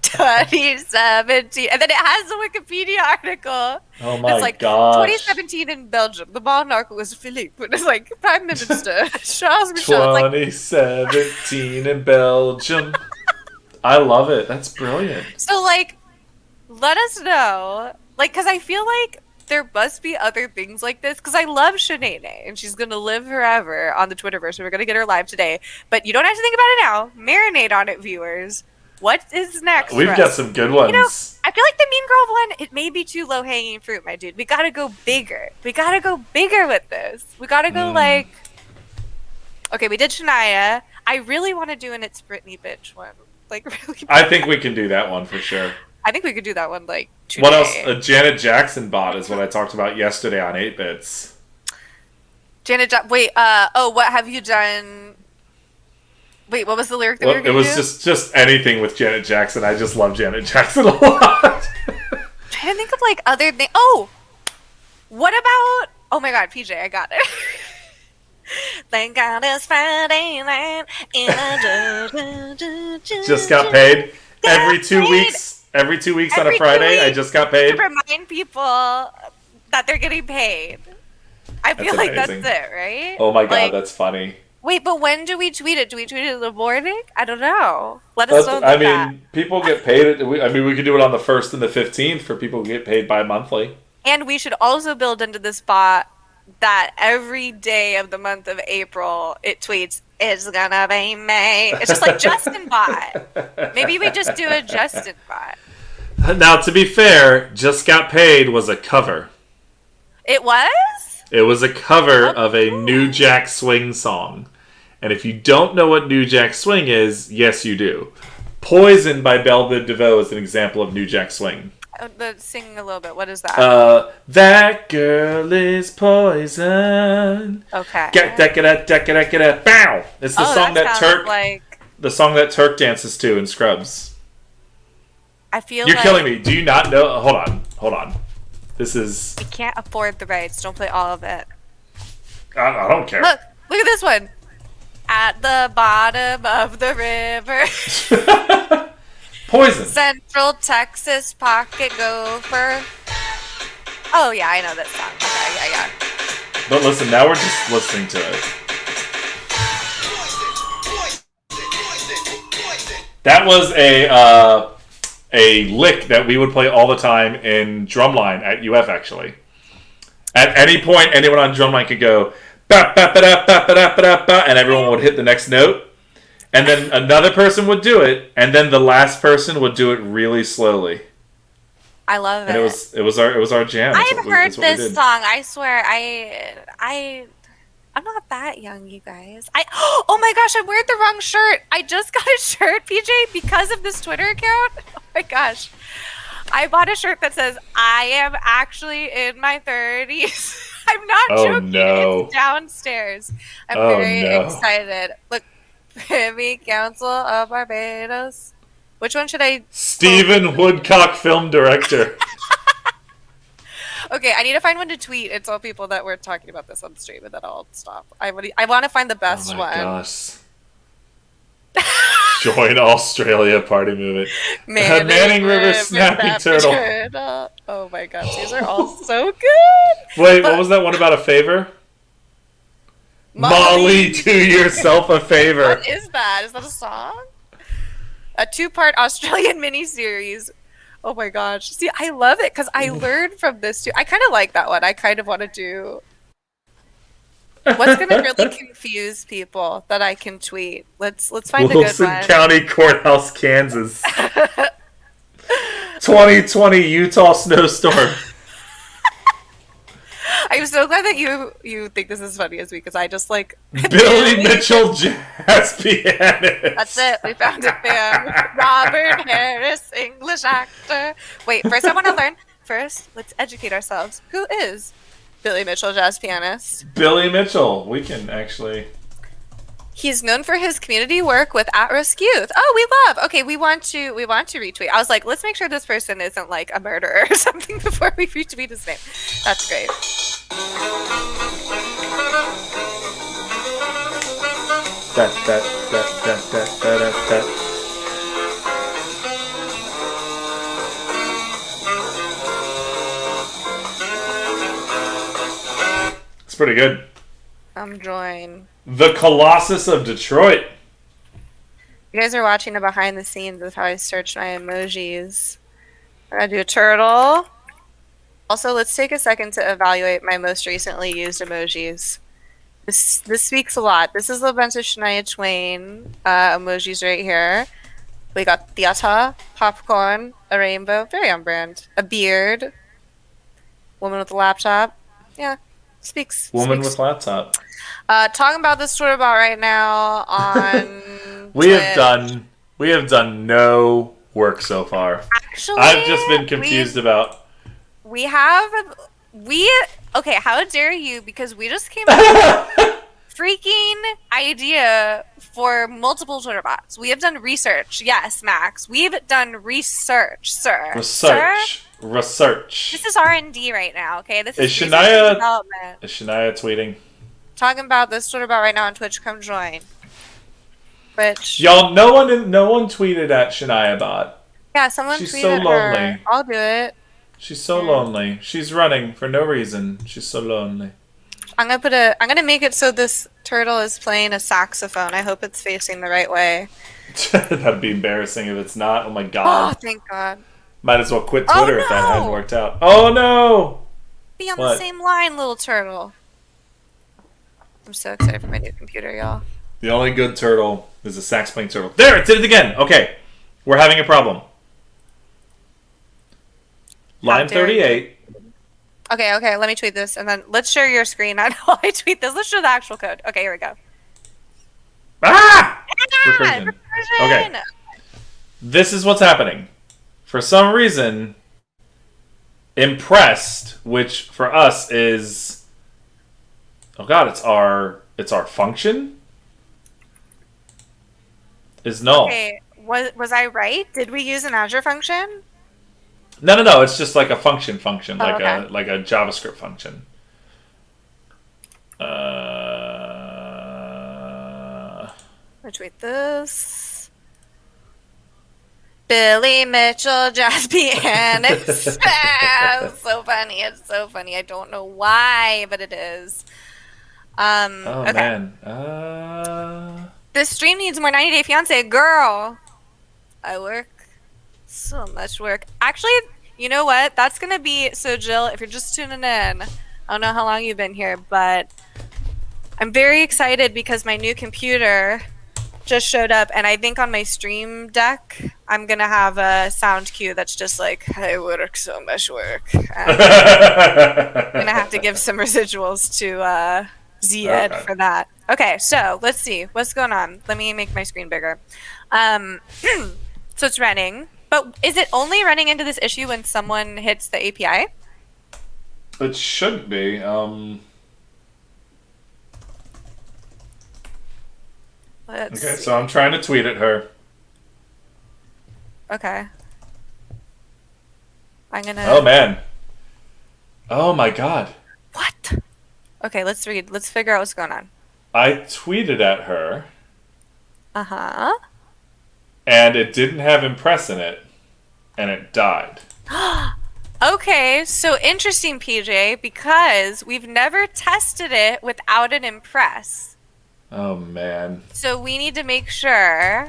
2017. And then it has the Wikipedia article. Oh my It's like gosh. 2017 in Belgium. The monarch was Philippe. It's like Prime Minister Charles Michel. It's like, 2017 in Belgium. I love it. That's brilliant. so like, let us know. Like, because I feel like there must be other things like this. Because I love Shanae, and she's gonna live forever on the Twitterverse. We're gonna get her live today, but you don't have to think about it now. Marinate on it, viewers. What is next? We've for got us? some good ones. You know, I feel like the Mean Girl one, it may be too low hanging fruit, my dude. We gotta go bigger. We gotta go bigger with this. We gotta go like. Okay, we did Shania. I really want to do an It's Britney bitch one. Like really. I think we can do that one for sure. I think we could do that one like today. What else? A Janet Jackson bot is what I talked about yesterday on 8-Bits. Wait, what have you done? Wait, what was the lyric that we were It going to was do? just anything with Janet Jackson. I just love Janet Jackson a lot. I'm trying to think of like other things. Oh, what about? Oh my God, PJ, I got it. Thank God it's Friday night. Just got paid every 2 paid. weeks. Every 2 weeks on a Every 2 Friday, I weeks just got To paid. remind people that they're getting paid. I feel That's like amazing. that's it, right? Oh my god, Like, that's funny. wait, but when do we tweet it? Do we tweet it in the morning? I don't know. Let us know I that. mean, people get paid. I mean, we could do it on the 1st and the 15th for people who get paid bi-monthly. And we should also build into this bot that every day of the month of April it tweets, "It's gonna be May." It's just like Justin bot. Maybe we just do a Justin bot. Now, to be fair, Just Got Paid was a cover. It was? It was a cover Oh, of a cool. New Jack Swing song. And if you don't know what New Jack Swing is, yes, you do. Poison by Belle Biv DeVoe is an example of New Jack Swing. Sing a little bit. What is that? That girl is poison. Okay. Bow. It's the song that sounds Turk, like, the song that Turk dances to in Scrubs. I feel You're like killing me. Do you not know? Hold on. This is. we can't afford the rights. Don't play all of it. I don't care. Look at this one. At the bottom of the river. Poison. Central Texas pocket gopher. Oh yeah, I know this song. Okay, yeah. But listen, now we're just listening to it. That was a lick that we would play all the time in drumline at UF. Actually, at any point, anyone on drumline could go ba ba ba da ba ba da ba da ba, and everyone would hit the next note. And then another person would do it, and then the last person would do it really slowly. I love it. And it was our jam. That's I've what heard that's what we this did. song. I swear, I'm not that young, you guys. Oh my gosh, I'm wearing the wrong shirt. I just got a shirt, PJ, because of this Twitter account. Oh my gosh. I bought a shirt that says, I am actually in my 30s. I'm not Oh joking. no. It's downstairs. I'm Oh very no. excited. Look, Privy Council of Barbados. Which one should I pull? Stephen Woodcock, film director. Okay, I need to find one to tweet and tell people that we're talking about this on stream, and then I'll stop. I want to find the Oh best my one. gosh. Join Australia party movement. Manning River snapping turtle. Oh my gosh, these are all so good. Wait, what was that one about a favor? Molly, do yourself a favor. What is that? Is that a song? A 2-part Australian miniseries. Oh my gosh. See, I love it because I learned from this too. I kind of like that one. I kind of want to do... What's going to really confuse people that I can tweet? Let's find Wilson a good one. County Courthouse, Kansas. 2020 Utah snowstorm. I'm so glad that you think this is funny as me because I just like Billy Mitchell jazz pianist. That's it. We found it, fam. Robert Harris, English actor. Wait, first I want to learn. First, let's educate ourselves. Who is Billy Mitchell, jazz pianist? Billy Mitchell. We can actually... He's known for his community work with at-risk youth. Oh, we love. Okay, we want to retweet. I was like, let's make sure this person isn't like a murderer or something before we retweet his name. That's great. It's pretty good. I'm join. The Colossus of Detroit. You guys are watching a behind the scenes of how I search my emojis. I'm gonna do a turtle. Also, let's take a second to evaluate my most recently used emojis. This speaks a lot. This is a bunch of Shania Twain emojis right here. We got theater, popcorn, a rainbow, very on brand, a beard, woman with a laptop. Yeah, speaks. Woman speaks. with laptop. Talking about this Twitter bot right now on we have done no work so far. Actually, I've just been confused about. Okay, how dare you? Because we just came up with a freaking idea for multiple Twitter bots. We have done research. Yes, Max. We've done research, sir. Research. This is R&D right now, okay? This is Shania development. Is Shania tweeting? Talking about this Twitter bot right now on Twitch. Come join. Twitch. Y'all, no one tweeted at Shania bot. Yeah, someone She's tweeted so lonely. her. I'll do it. She's so lonely. She's running for no reason. She's so lonely. I'm gonna make it so this turtle is playing a saxophone. I hope it's facing the right way. That'd be embarrassing if it's not. Oh my god. Oh, thank God. Might as well quit Twitter if that no! hadn't worked out. Oh no! Be on the same line, little turtle. I'm so excited for my new computer, y'all. The only good turtle is a sax playing turtle. There, it did it again. Okay, we're having a problem. Line 38. Okay, let me tweet this, and then let's share your screen. I know I tweet this. Let's show the actual code. Okay, here we go. Ah! Recursion. Okay. This is what's happening. For some reason, impressed, which for us is... Oh god, it's our function? Is null. Okay, was I right? Did we use an Azure function? No. It's just like a function, like okay. like a JavaScript function. Retweet this. Billy Mitchell, jazz pianist. It's so funny. It's so funny. I don't know why, but it is. Oh okay. Man. This stream needs more 90 Day Fiance, girl. I work. So much work. Actually, you know what? That's going to be... So, Jill, if you're just tuning in, I don't know how long you've been here, but I'm very excited because my new computer just showed up, and I think on my stream deck, I'm going to have a sound cue that's just like, I work so much work. I'm going to have to give some residuals to Zed for that. Okay, so let's see. What's going on? Let me make my screen bigger. So it's running. But is it only running into this issue when someone hits the API? It should be. Let's Okay, see. so I'm trying to tweet at her. Okay. I'm gonna. Oh man. Oh my god. What? Okay, let's read. Let's figure out what's going on. I tweeted at her, Uh and it didn't have impress in it, and it died. huh. Okay, so interesting, PJ, because we've never tested it without an impress. Oh man. So we need to make sure.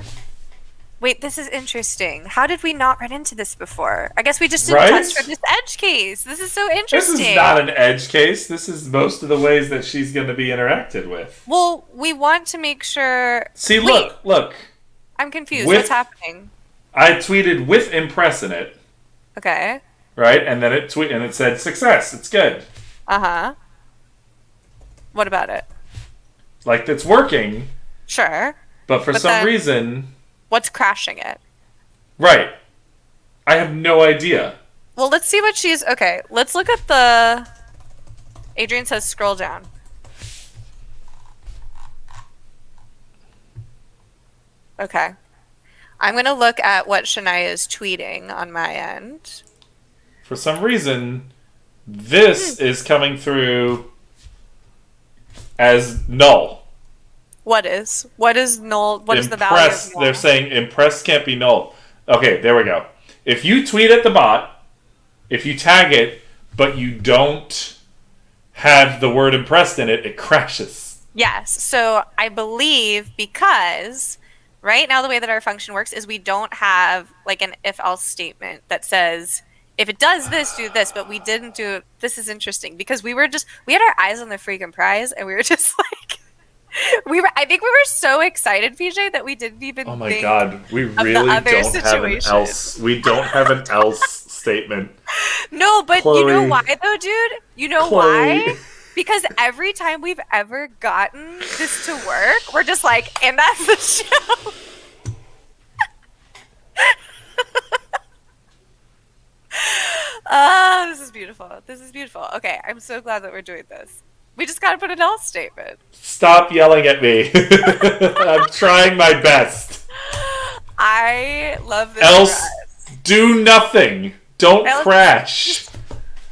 Wait, this is interesting. How did we not run into this before? I guess we just didn't Right? test for this edge case. This is so This interesting. is not an edge case. This is most of the ways that she's going to be interacted with. Well, we want to make sure. See, Wait, look. I'm confused. With- What's happening? I tweeted with impress in it, Okay. right? And then it said success. It's good. Uh-huh. What about it? Like it's working, Sure. but for But some then- reason, What's crashing it? right. I have no idea. Well, let's see what she's... Okay, let's look at the... Adrian says scroll down. Okay. I'm going to look at what Shania is tweeting on my end. For some reason, this is coming through as null. What is? What is null? What is the value Impress, of null? they're saying impress can't be null. Okay, there we go. If you tweet at the bot, if you tag it, but you don't have the word impressed in it, it crashes. Yes. So I believe because right now the way that our function works is we don't have like an if-else statement that says if it does this, do this, but we didn't do it. This is interesting because we had our eyes on the freaking prize and we were just like I think we were so excited, PJ, that we didn't even Oh my think god, we the really other don't have an situation. else. We don't have an else statement. No, but Chloe. you know why though, dude? You know Chloe. why? Because every time we've ever gotten this to work, we're just like, and that's the show. This is beautiful. This is beautiful. Okay, I'm so glad that we're doing this. We just gotta put an else statement. Stop yelling at me. I'm trying my best. I love this. Else, for us. do nothing. Don't Else- crash.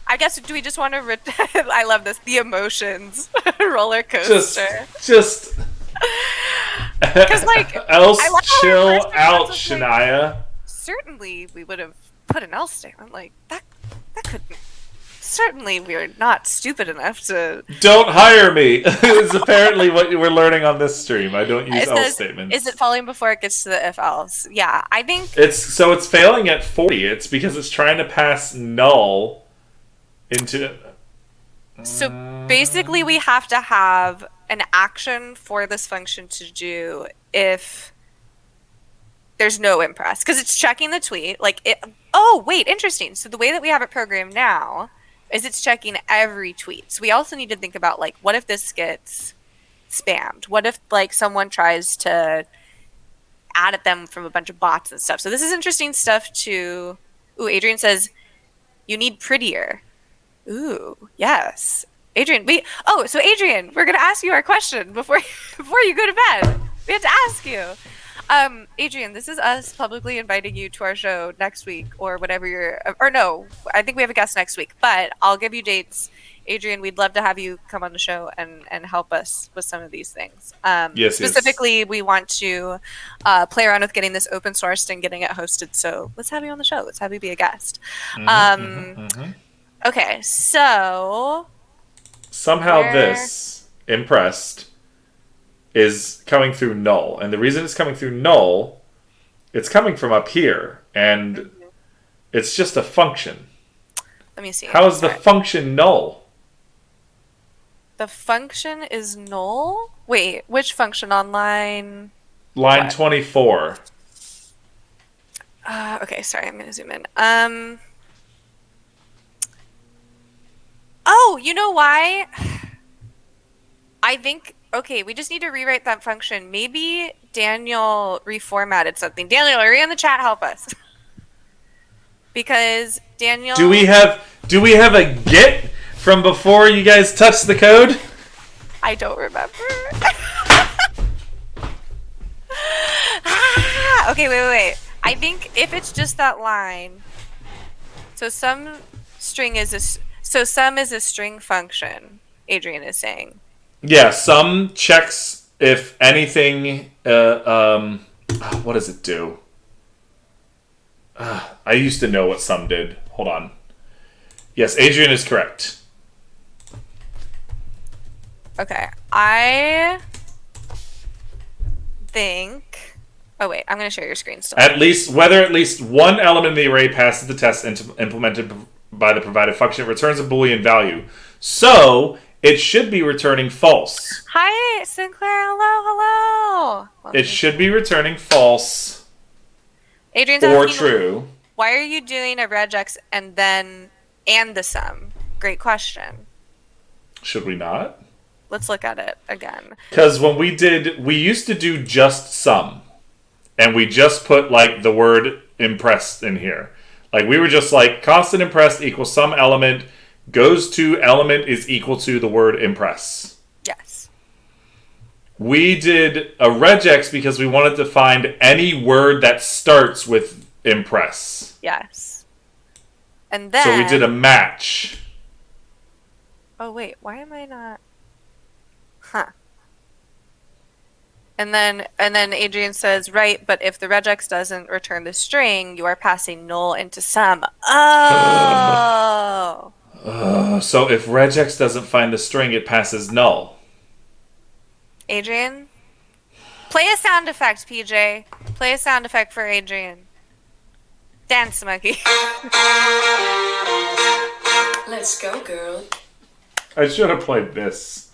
I guess, do we just want to... I love this. The emotions. Roller coaster. Just. Because, like, else, I love how our chill first out, response was like, Shania. certainly we would have put an else statement. Like, that couldn't... Certainly we're not stupid enough to... Don't hire me. Is apparently what we're learning on this stream. I don't use It else says, statements. is it falling before it gets to the if else? Yeah, I think... It's failing at 40. It's because it's trying to pass null into. So basically we have to have an action for this function to do if there's no impress. Because it's checking the tweet. Like, it... Oh, wait, interesting. So the way that we have it programmed now is it's checking every tweet. So we also need to think about, like, what if this gets spammed? What if, like, someone tries to add at them from a bunch of bots and stuff? So this is interesting stuff to... Ooh, Adrian says, you need prettier. Ooh, yes. Adrian, so Adrian, we're going to ask you our question before you go to bed. We have to ask you. Adrian, this is us publicly inviting you to our show next week or whatever no, I think we have a guest next week, but I'll give you dates. Adrian, we'd love to have you come on the show and help us with some of these things. Yes. Specifically, we want to play around with getting this open sourced and getting it hosted. So let's have you on the show. Let's have you be a guest. Okay, so Somehow this impressed is coming through null, and the reason it's coming through null, it's coming from up here, and it's just a function. let me see. How is the function null? The function is null? Wait, which function on line? Line What? 24. Okay, sorry, I'm going to zoom in. Oh, you know why? I think, okay, we just need to rewrite that function. Maybe Daniel reformatted something. Daniel, are you in the chat? Help us. Because Daniel... Do we have a get from before you guys touched the code? I don't remember. Okay, wait. I think if it's just that line, so sum is a string function. Adrian is saying. Yeah, sum checks if anything. What does it do? I used to know what sum did. Hold on. Yes, Adrian is correct. Okay, I think. Oh wait, I'm going to share your screen still. Whether at least one element of the array passes the test implemented by the provided function, it returns a Boolean value. So it should be returning false. Hi, Sinclair. Hello. It should be returning false. Adrian's or asking, true. Why are you doing a regex and the sum? Great question. Should we not? Let's look at it again. Because when we used to do just sum. And we just put, like, the word impressed in here. Like, we were just like, constant impressed equals some element goes to element is equal to the word impress. Yes. We did a regex because we wanted to find any word that starts with impress. Yes. And then... So we did a match. Oh, wait. Why am I not... Huh. And then Adrian says, right, but if the regex doesn't return the string, you are passing null into sum. Oh! So if regex doesn't find the string, it passes null. Adrian? Play a sound effect, PJ. Play a sound effect for Adrian. Dance monkey. Let's go, girl. I should have played this.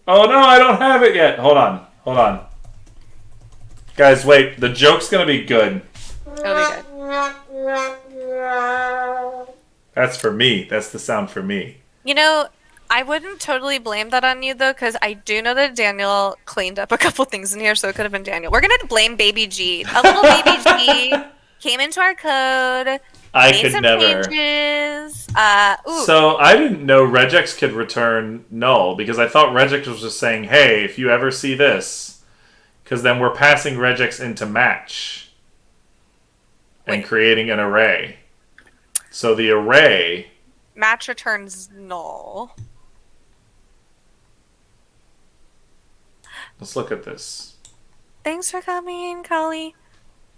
Oh no, I don't have it yet. Hold on. Guys, wait. The joke's gonna be good. It'll be good. That's for me. That's the sound for me. You know, I wouldn't totally blame that on you, though, because I do know that Daniel cleaned up a couple things in here, so it could have been Daniel. We're going to blame Baby G. A little Baby G came into our code. I could never. Changes. So I didn't know regex could return null, because I thought regex was just saying, hey, if you ever see this, because then we're passing regex into match and creating an array. So the array... Match returns null. Let's look at this. Thanks for coming, Kali.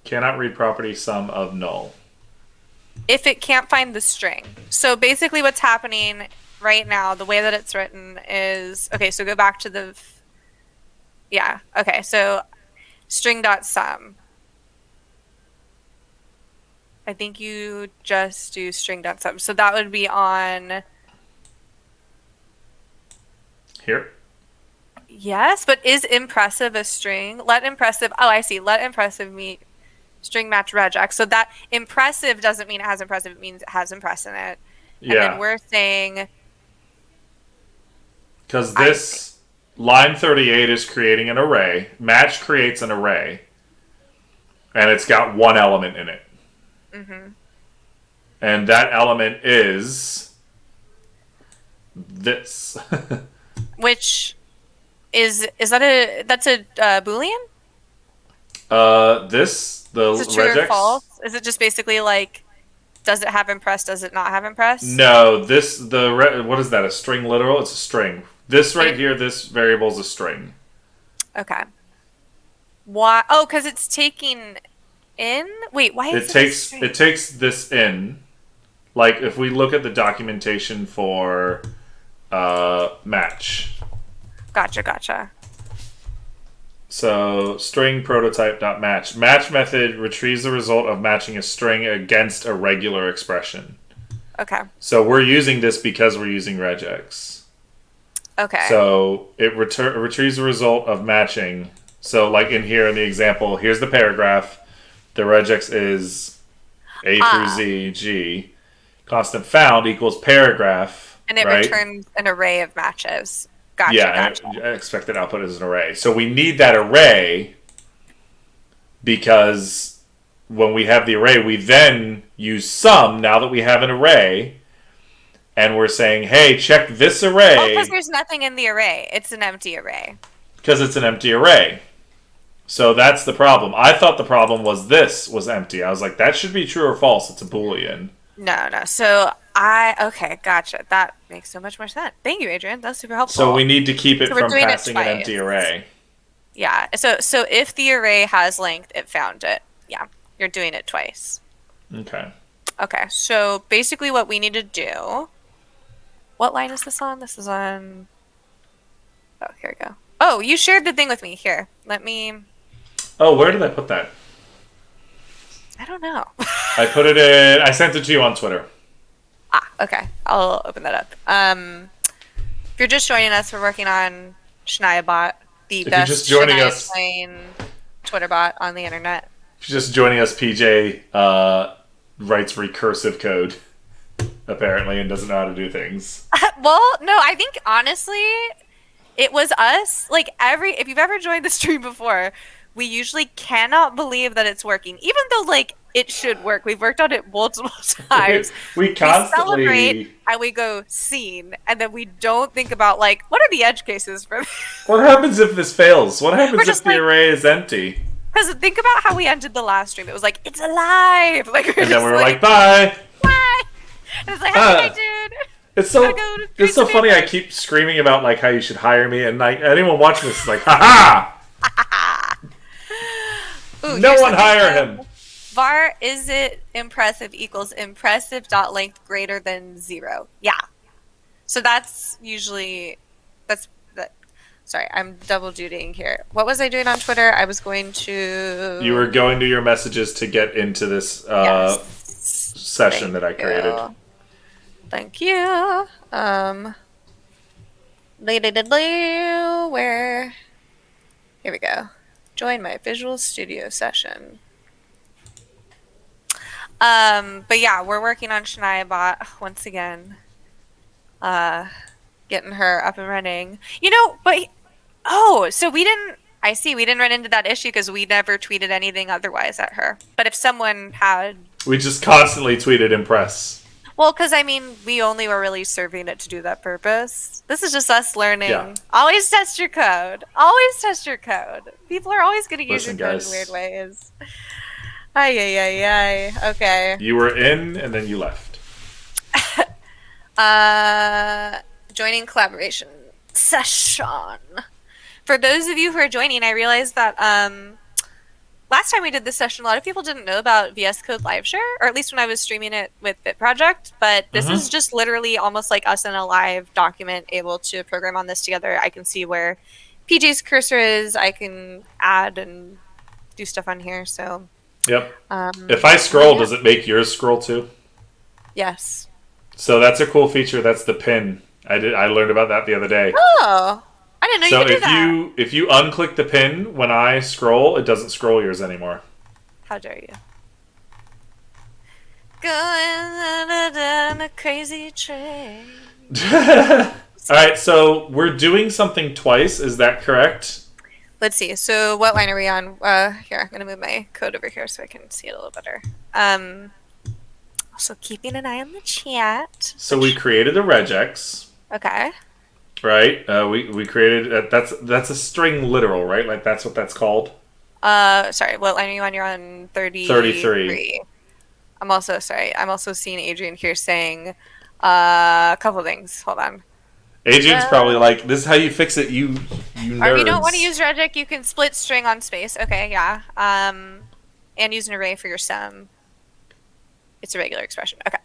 Cannot read property sum of null. If it can't find the string. So basically what's happening right now, the way that it's written is... Okay, so go back to the... Yeah, okay, so string.sum. I think you just do string.sum. So that would be on... Here? Yes, but is impressive a string? Let impressive... Oh, I see. Let impressive meet string match regex. So that impressive doesn't mean it has impressive. It means it has impress in it. Yeah. And then we're saying... Because this line 38 is creating an array. Match creates an array. And it's got one element in it. Mm-hmm. And that element is this. Which is that's a Boolean? This, the Is it true regex? or false? Is it just basically like, does it have impress, does it not have impress? No, what is that, a string literal? It's a string. This right here, this variable is a string. Okay. Why? Oh, because it's taking in? Wait, why is it takes this in. Like, if we look at the documentation for match. Gotcha. So, string prototype.match. Match method retrieves the result of matching a string against a regular expression. Okay. So, we're using this because we're using regex. Okay. So, it retrieves the result of matching. So, like in here in the example, here's the paragraph. The regex is A through Z, G. Constant found equals paragraph. And it returns an array of matches. Gotcha. Yeah, expected output is an array. So we need that array because when we have the array, we then use sum now that we have an array, and we're saying, hey, check this array. Oh, because there's nothing in the array. It's an empty array. Because it's an empty array. So that's the problem. I thought the problem was this was empty. I was like, that should be true or false. It's a Boolean. No. So okay, gotcha. That makes so much more sense. Thank you, Adrian. That's super helpful. So we need to keep it So from passing an empty array. Yeah. So if the array has length, it found it. Yeah. You're doing it twice. Okay. Okay. So basically what we need to do... What line is this on? This is on... Oh, here we go. Oh, you shared the thing with me. Here. Let me... Oh, where did I put that? I don't know. I put it in... I sent it to you on Twitter. Okay. I'll open that up. If you're just joining us, we're working on Shania bot, the best just joining Shania us, Twain Twitter bot on the internet. If you're just joining us, PJ writes recursive code, apparently, and doesn't know how to do things. Well, no, I think, honestly, it was us. Like, if you've ever joined the stream before, we usually cannot believe that it's working, even though, like, it should work. We've worked on it multiple times. We constantly we celebrate and we go scene, and then we don't think about, like, what are the edge cases for this? What happens if this fails? What happens if the array is empty? Because think about how we ended the last stream. It was like, it's alive! Like, and then we were like, bye! Bye! And it's like, have a good day, dude! It's so funny. I keep screaming about like how you should hire me, and like anyone watching this is like, ha ha! Ooh, no one hire him. Var is it impressive equals impressive dot length greater than 0. Yeah. So that's usually that. Sorry, I'm double dutying here. What was I doing on Twitter? I was going to. You were going to your messages to get into this session that I created. Thank you. Where? Here we go. Join my Visual Studio session. But yeah, we're working on Shania bot once again. Getting her up and running. So we didn't run into that issue because we never tweeted anything otherwise at her. But if someone had... We just constantly tweeted impress. Well, because, I mean, we only were really serving it to do that purpose. This is just us learning. Yeah. Always test your code. Always test your code. People are always going to use your code in weird ways. Ay. Okay. You were in, and then you left. Joining collaboration session. For those of you who are joining, I realized that last time we did this session, a lot of people didn't know about VS Code Live Share, or at least when I was streaming it with BitProject. But this is just literally almost like us in a live document, able to program on this together. I can see where PJ's cursor is. I can add and do stuff on here. So. Yep. If I scroll, does it make yours scroll too? Yes. So that's a cool feature. That's the pin. I learned about that the other day. Oh, I didn't know you could do that. So if you unclick the pin when I scroll, it doesn't scroll yours anymore. How dare you? Going on a crazy train. All right, so we're doing something twice. Is that correct? Let's see. So what line are we on? Here, I'm going to move my code over here so I can see it a little better. Also keeping an eye on the chat. So we created a regex. Okay. Right? We created... That's a string literal, right? Like, that's what that's called? Sorry, what line are you on? You're on 33. I'm also seeing Adrian here saying a couple things. Hold on. Adrian's probably like, this is how you fix it, you nerds. Or if you don't want to use regex, you can split string on space. Okay, yeah. And use an array for your sum. It's a regular expression. Okay.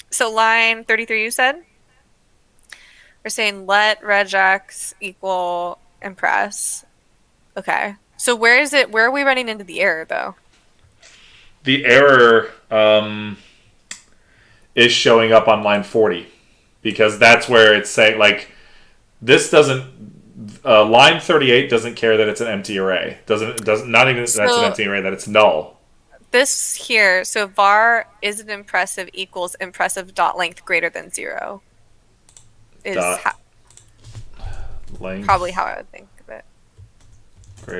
So line 33 you said? We're saying let regex equal impress. Okay. So where are we running into the error though? The error is showing up on line 40. Because that's where it's saying, like, this doesn't... line 38 doesn't care that it's an empty array. Not even that's an empty array, that it's null. This here, so var isn't impressive equals impressive dot length greater than 0. Is length probably how I would think of it.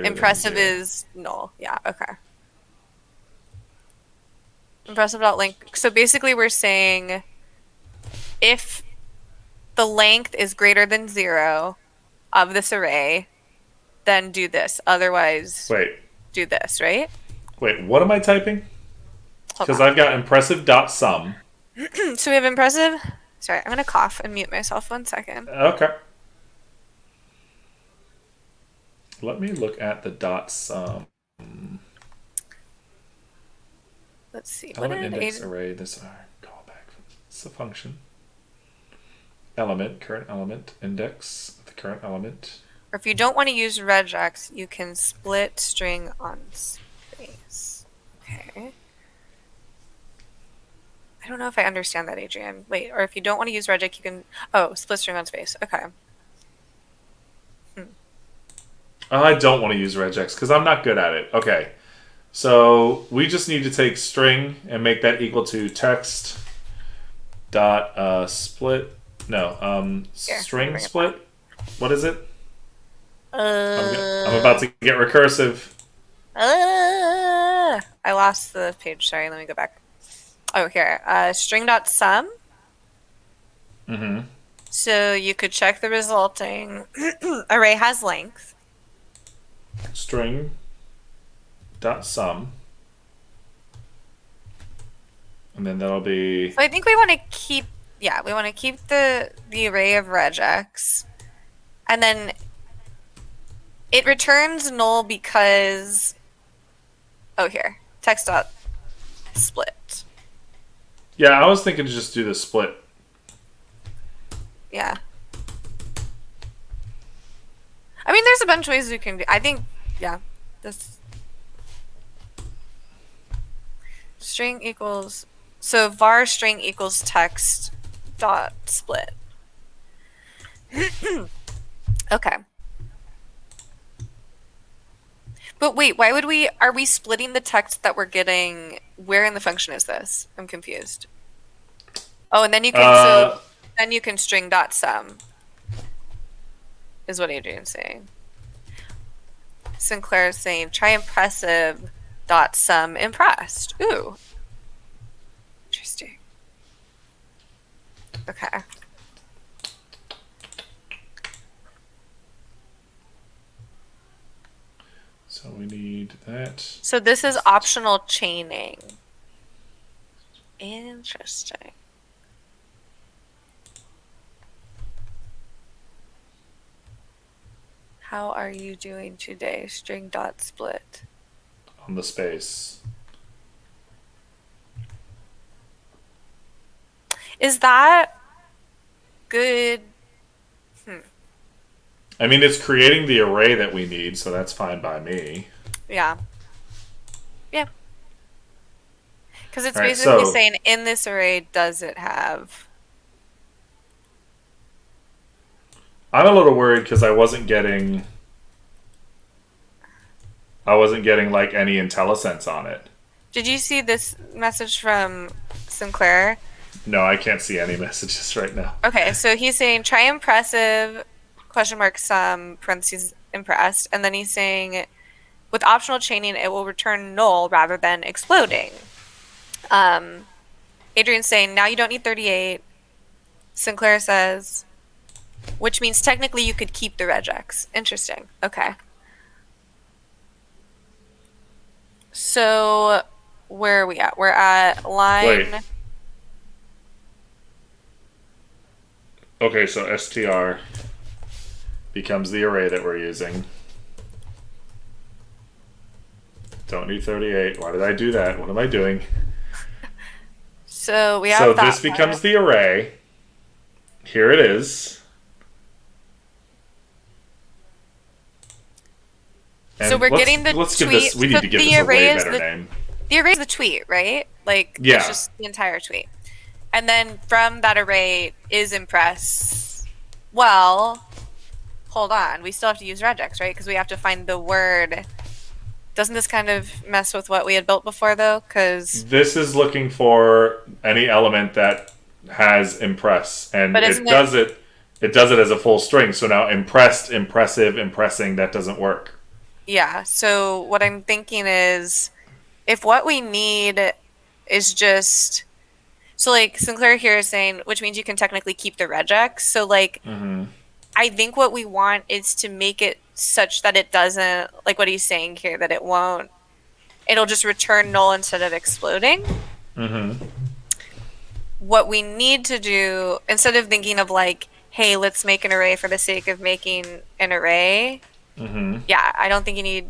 Impressive is null. Yeah, okay. Impressive.length. So basically we're saying if the length is greater than 0 of this array, then do this. Otherwise, Wait, do this, right? what am I typing? Hold Because on. I've got impressive.sum. So we have impressive. Sorry, I'm going to cough and mute myself 1 second. Okay. Let me look at the dot sum. Let's see. What Element did index array. This are callback. It's a function. Element, current element, index, the current element. Or if you don't want to use regex, you can split string on space. Okay. I don't know if I understand that, Adrian. Wait, or if you don't want to use regex, you can... Oh, split string on space. Okay. I don't want to use regex because I'm not good at it. Okay. So we just need to take string and make that equal to text dot split. No, Here, string split. What is it? Uh, I'm about to get recursive. I lost the page. Sorry, let me go back. Oh, here. String.sum. Mm-hmm. So you could check the resulting array has length. String dot sum. And then that'll be... So I think we want to keep, we want to keep the array of regex. And then it returns null because, oh, here, text dot split. Yeah, I was thinking to just do the split. Yeah. I mean, there's a bunch of ways we can do. I think, this string equals, so var string equals text dot split. Okay. But wait, why would are we splitting the text that we're getting? Where in the function is this? I'm confused. Oh, and then you can, so then you can string dot sum, is what Adrian's saying. Sinclair is saying, try impressive dot sum impressed. Ooh. Interesting. Okay. So we need that. So this is optional chaining. Interesting. How are you doing today? String dot split. On the space. Is that good? I mean, it's creating the array that we need, so that's fine by me. Yeah. Yeah. Because it's All right, basically so saying, in this array, does it have... I'm a little worried because I wasn't getting like any IntelliSense on it. Did you see this message from Sinclair? No, I can't see any messages right now. Okay, so he's saying try impressive question mark sum parentheses impressed, and then he's saying with optional chaining it will return null rather than exploding. Adrian's saying now you don't need 38. Sinclair says, which means technically you could keep the regex. Interesting. Okay. So where are we at? We're at line. Wait. Okay, so str becomes the array that we're using. Don't need 38. Why did I do that? What am I doing? So we have So that this becomes the array. Here it is. And so we're getting the let's tweet. give this. We need to give this a way better name. The array is the tweet, right? Like, yeah. It's just the entire tweet. And then from that array is impress. Well, hold on. We still have to use regex, right? Because we have to find the word. Doesn't this kind of mess with what we had built before, though? Because this is looking for any element that has impress, and it does it. It does it as a full string. So now impressed, impressive, impressing. That doesn't work. Yeah. So what I'm thinking is, if what we need is just so like Sinclair here is saying, which means you can technically keep the regex. So like I think what we want is to make it such that it doesn't, like what he's saying here, that it'll just return null instead of exploding. What we need to do, instead of thinking of like, hey, let's make an array for the sake of making an array. Yeah, I don't think you need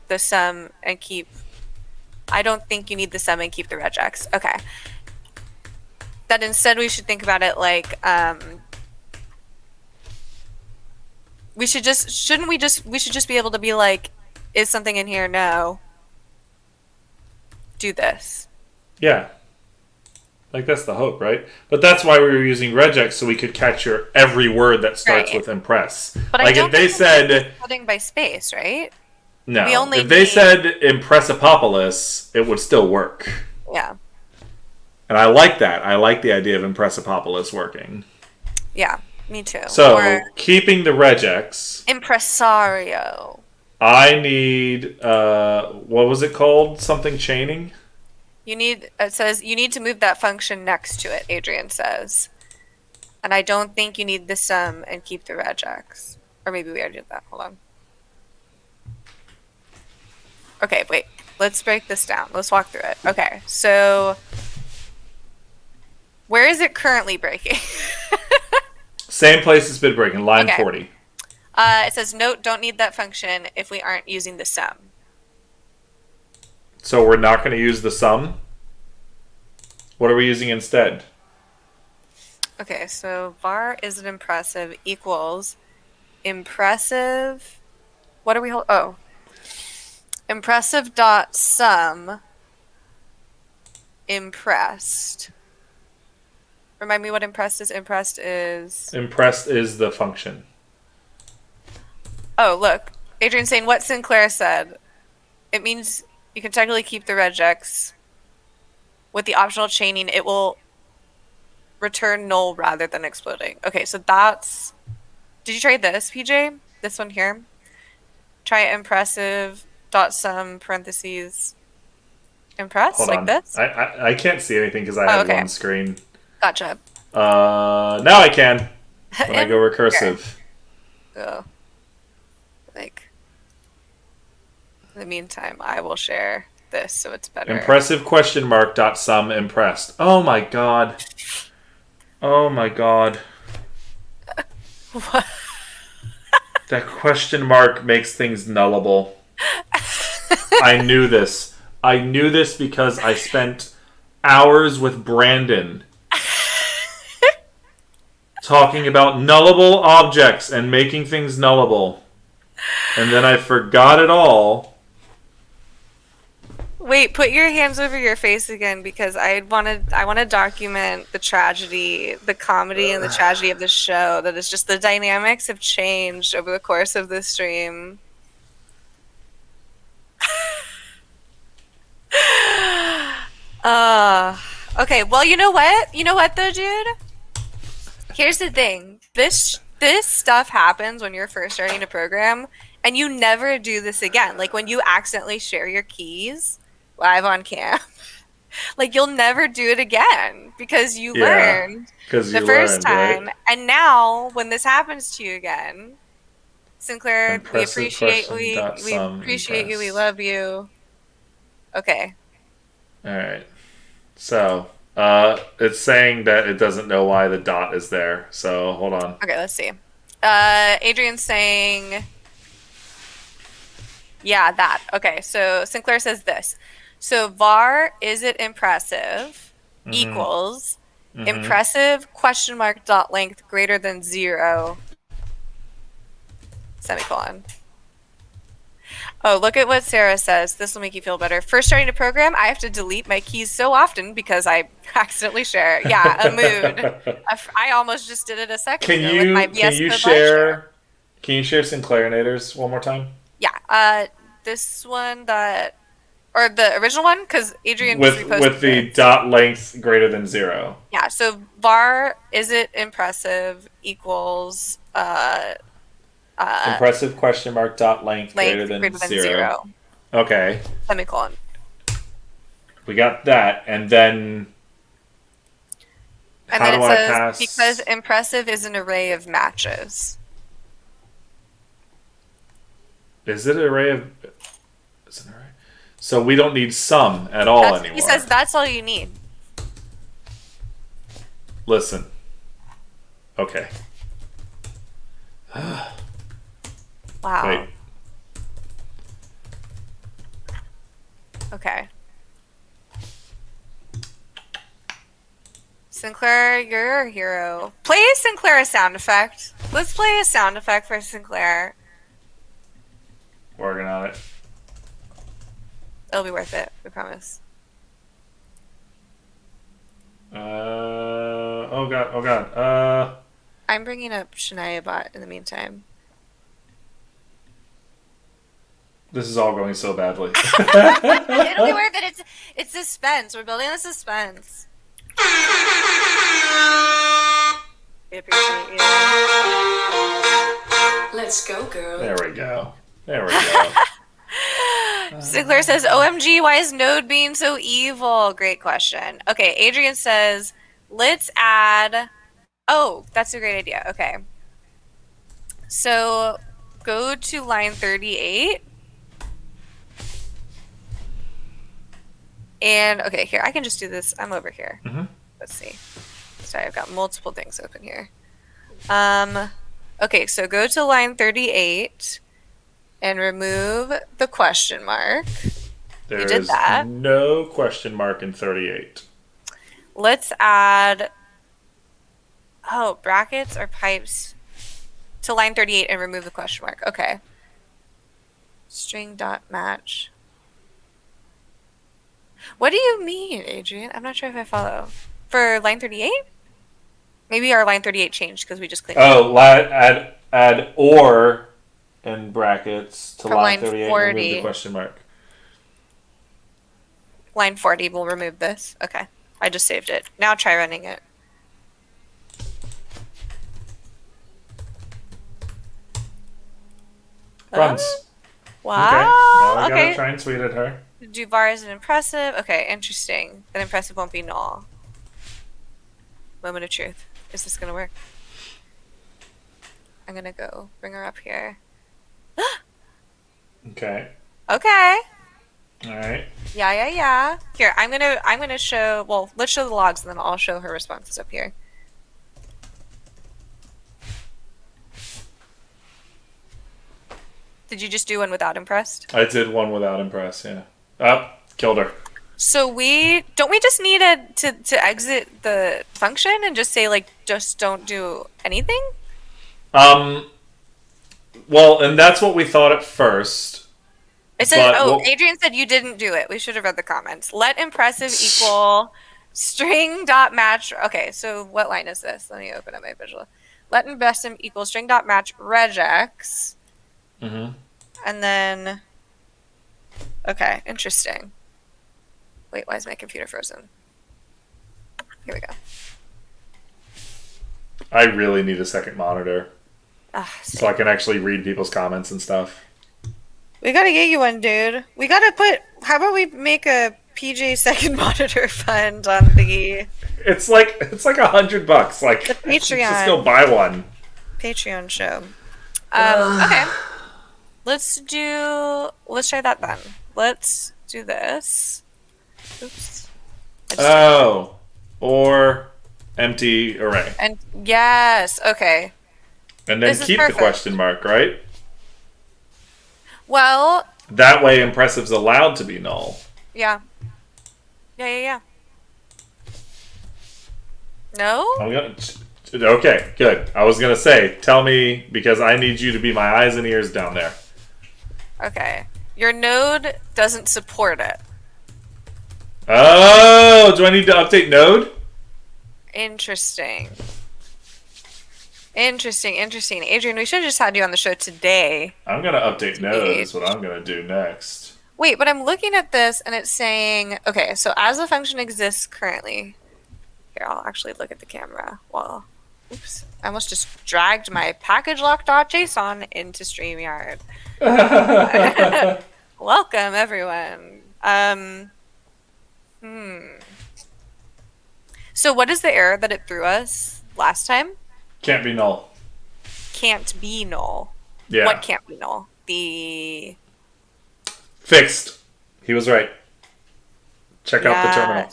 the sum and keep. I don't think you need the sum and keep the regex. Okay. That instead we should think about it like we should just be able to be like, is something in here? No. Do this. Yeah. Like, that's the hope, right? But that's why we were using regex, so we could capture every word that starts with impress. But like, I don't if they think said... coding by space, right? No. We only if they said Impressipopolis, it would still work. Yeah. And I like that. I like the idea of Impressipopolis working. Yeah, me too. So, or keeping the regex... Impresario. I need... what was it called? Something chaining? It says you need to move that function next to it, Adrian says. And I don't think you need the sum and keep the regex. Or maybe we already did that. Hold on. Okay, wait. Let's break this down. Let's walk through it. Okay, so where is it currently breaking? Same place it's been breaking, line 40. It says, note, don't need that function if we aren't using the sum. So we're not going to use the sum? What are we using instead? Okay, so var isn't impressive equals impressive. What are we hold? Oh, impressive dot sum impressed. Remind me what impressed is. Impressed is the function. Oh, look, Adrian's saying what Sinclair said. It means you can technically keep the regex. With the optional chaining, it will return null rather than exploding. Okay, so that's... Did you try this, PJ? This one here? Try impressive dot sum parentheses impress. Hold like on. This? I can't see anything because I have one screen. Gotcha. Now I can. When I go recursive. Oh. Like... In the meantime, I will share this so it's better. Impressive question mark dot sum impressed. Oh my god. Oh my god. What? That question mark makes things nullable. I knew this. I knew this because I spent hours with Brandon talking about nullable objects and making things nullable. And then I forgot it all. Wait, put your hands over your face again because I want to document the tragedy, the comedy and the tragedy of the show. That is just the dynamics have changed over the course of this stream. Okay, well, you know what? You know what though, dude? Here's the thing. This stuff happens when you're first starting to program and you never do this again. Like when you accidentally share your keys live on cam. Like you'll never do it again because you learned the first time. Right? And now when this happens to you again, Sinclair, impressive we appreciate you, we love you. Okay. All right. So, it's saying that it doesn't know why the dot is there. So, hold on. Okay, let's see. Adrian's saying yeah, that. Okay, so Sinclair says this. So var is it impressive equals impressive question mark dot length greater than 0 semicolon. Oh, look at what Sarah says. This will make you feel better. First starting to program, I have to delete my keys so often because I accidentally share. Yeah, a mood. I almost just did it a second ago with my VS Code. Can you share Sinclairinators one more time? Yeah, this one or the original one, because Adrian with the dot length greater than 0. Yeah, so var is it impressive equals impressive question mark dot length greater than 0. Okay. Semicolon. We got that, and then And how then do it I says, pass? because impressive is an array of matches. Is it an array of? Is it an array? So we don't need some at all anymore. He says that's all you need. Listen. Okay. Wow. Wait. Okay. Sinclair, you're a hero. Play Sinclair a sound effect. Let's play a sound effect for Sinclair. Working on it. It'll be worth it, we promise. Oh god. I'm bringing up Shania bot in the meantime. This is all going so badly. It'll be worth it. It's suspense. We're building the suspense. We appreciate you. Let's go, girl. There we go. Sinclair says, OMG, why is Node being so evil? Great question. Okay, Adrian says, let's add... Oh, that's a great idea. Okay. So, go to line 38. And, okay, here, I can just do this. I'm over here. Mm-hmm. Let's see. Sorry, I've got multiple things open here. Okay, so go to line 38 and remove the question mark. There did is that. no question mark in 38. Let's add, brackets or pipes to line 38 and remove the question mark. Okay. String dot match. What do you mean, Adrian? I'm not sure if I follow. For line 38? Maybe our line 38 changed because we just clicked. Oh, add or in brackets to For line line 38 and 40. remove the question mark. Line 40 will remove this. Okay. I just saved it. Now try running it. Runs. Wow. Okay. Now I gotta Okay. try and tweet at her. Do bars and impressive. Okay, interesting. Then impressive won't be null. Moment of truth. Is this gonna work? I'm gonna go bring her up here. Okay. Okay. All right. Yeah. Here, I'm gonna show. Well, let's show the logs, and then I'll show her responses up here. Did you just do one without impressed? I did one without impress. Yeah. Up. Killed her. So we just need to exit the function and just say like just don't do anything? Well, and that's what we thought at first. It said, But Adrian said you didn't do it. We should have read the comments. Let impressive equal string dot match. Okay, so what line is this? Let me open up my visual. Let impressive equal string dot match regex. Mm-hmm. And then, okay, interesting. Wait, why is my computer frozen? Here we go. I really need a second monitor so I Same. can actually read people's comments and stuff. We gotta get you one, dude. We gotta put. How about we make a PJ second monitor fund on the It's like $100. Like The I should just Patreon. go buy one. Patreon show? Okay. Let's try that then. Let's do this. Oops. I just- Oh, or empty array, and yes, okay. and then This is keep the perfect. question mark, right? Well, That way, impressive's allowed to be null. yeah. Yeah. No? I'm gonna. Okay, good. I was gonna say, tell me because I need you to be my eyes and ears down there. Okay. Your node doesn't support it. Oh, do I need to update Node? Interesting. Adrian, we should have just had you on the show today. I'm gonna update Node. Is what I'm gonna do next. Wait, but I'm looking at this and it's saying, okay, so as the function exists currently, here, I'll actually look at the camera while, oops, I almost just dragged my packagelock.json into StreamYard. Welcome, everyone. So what is the error that it threw us last time? Can't be null. Can't be null. Yeah. What can't be null? The Fixed. He was right. Check out the terminal.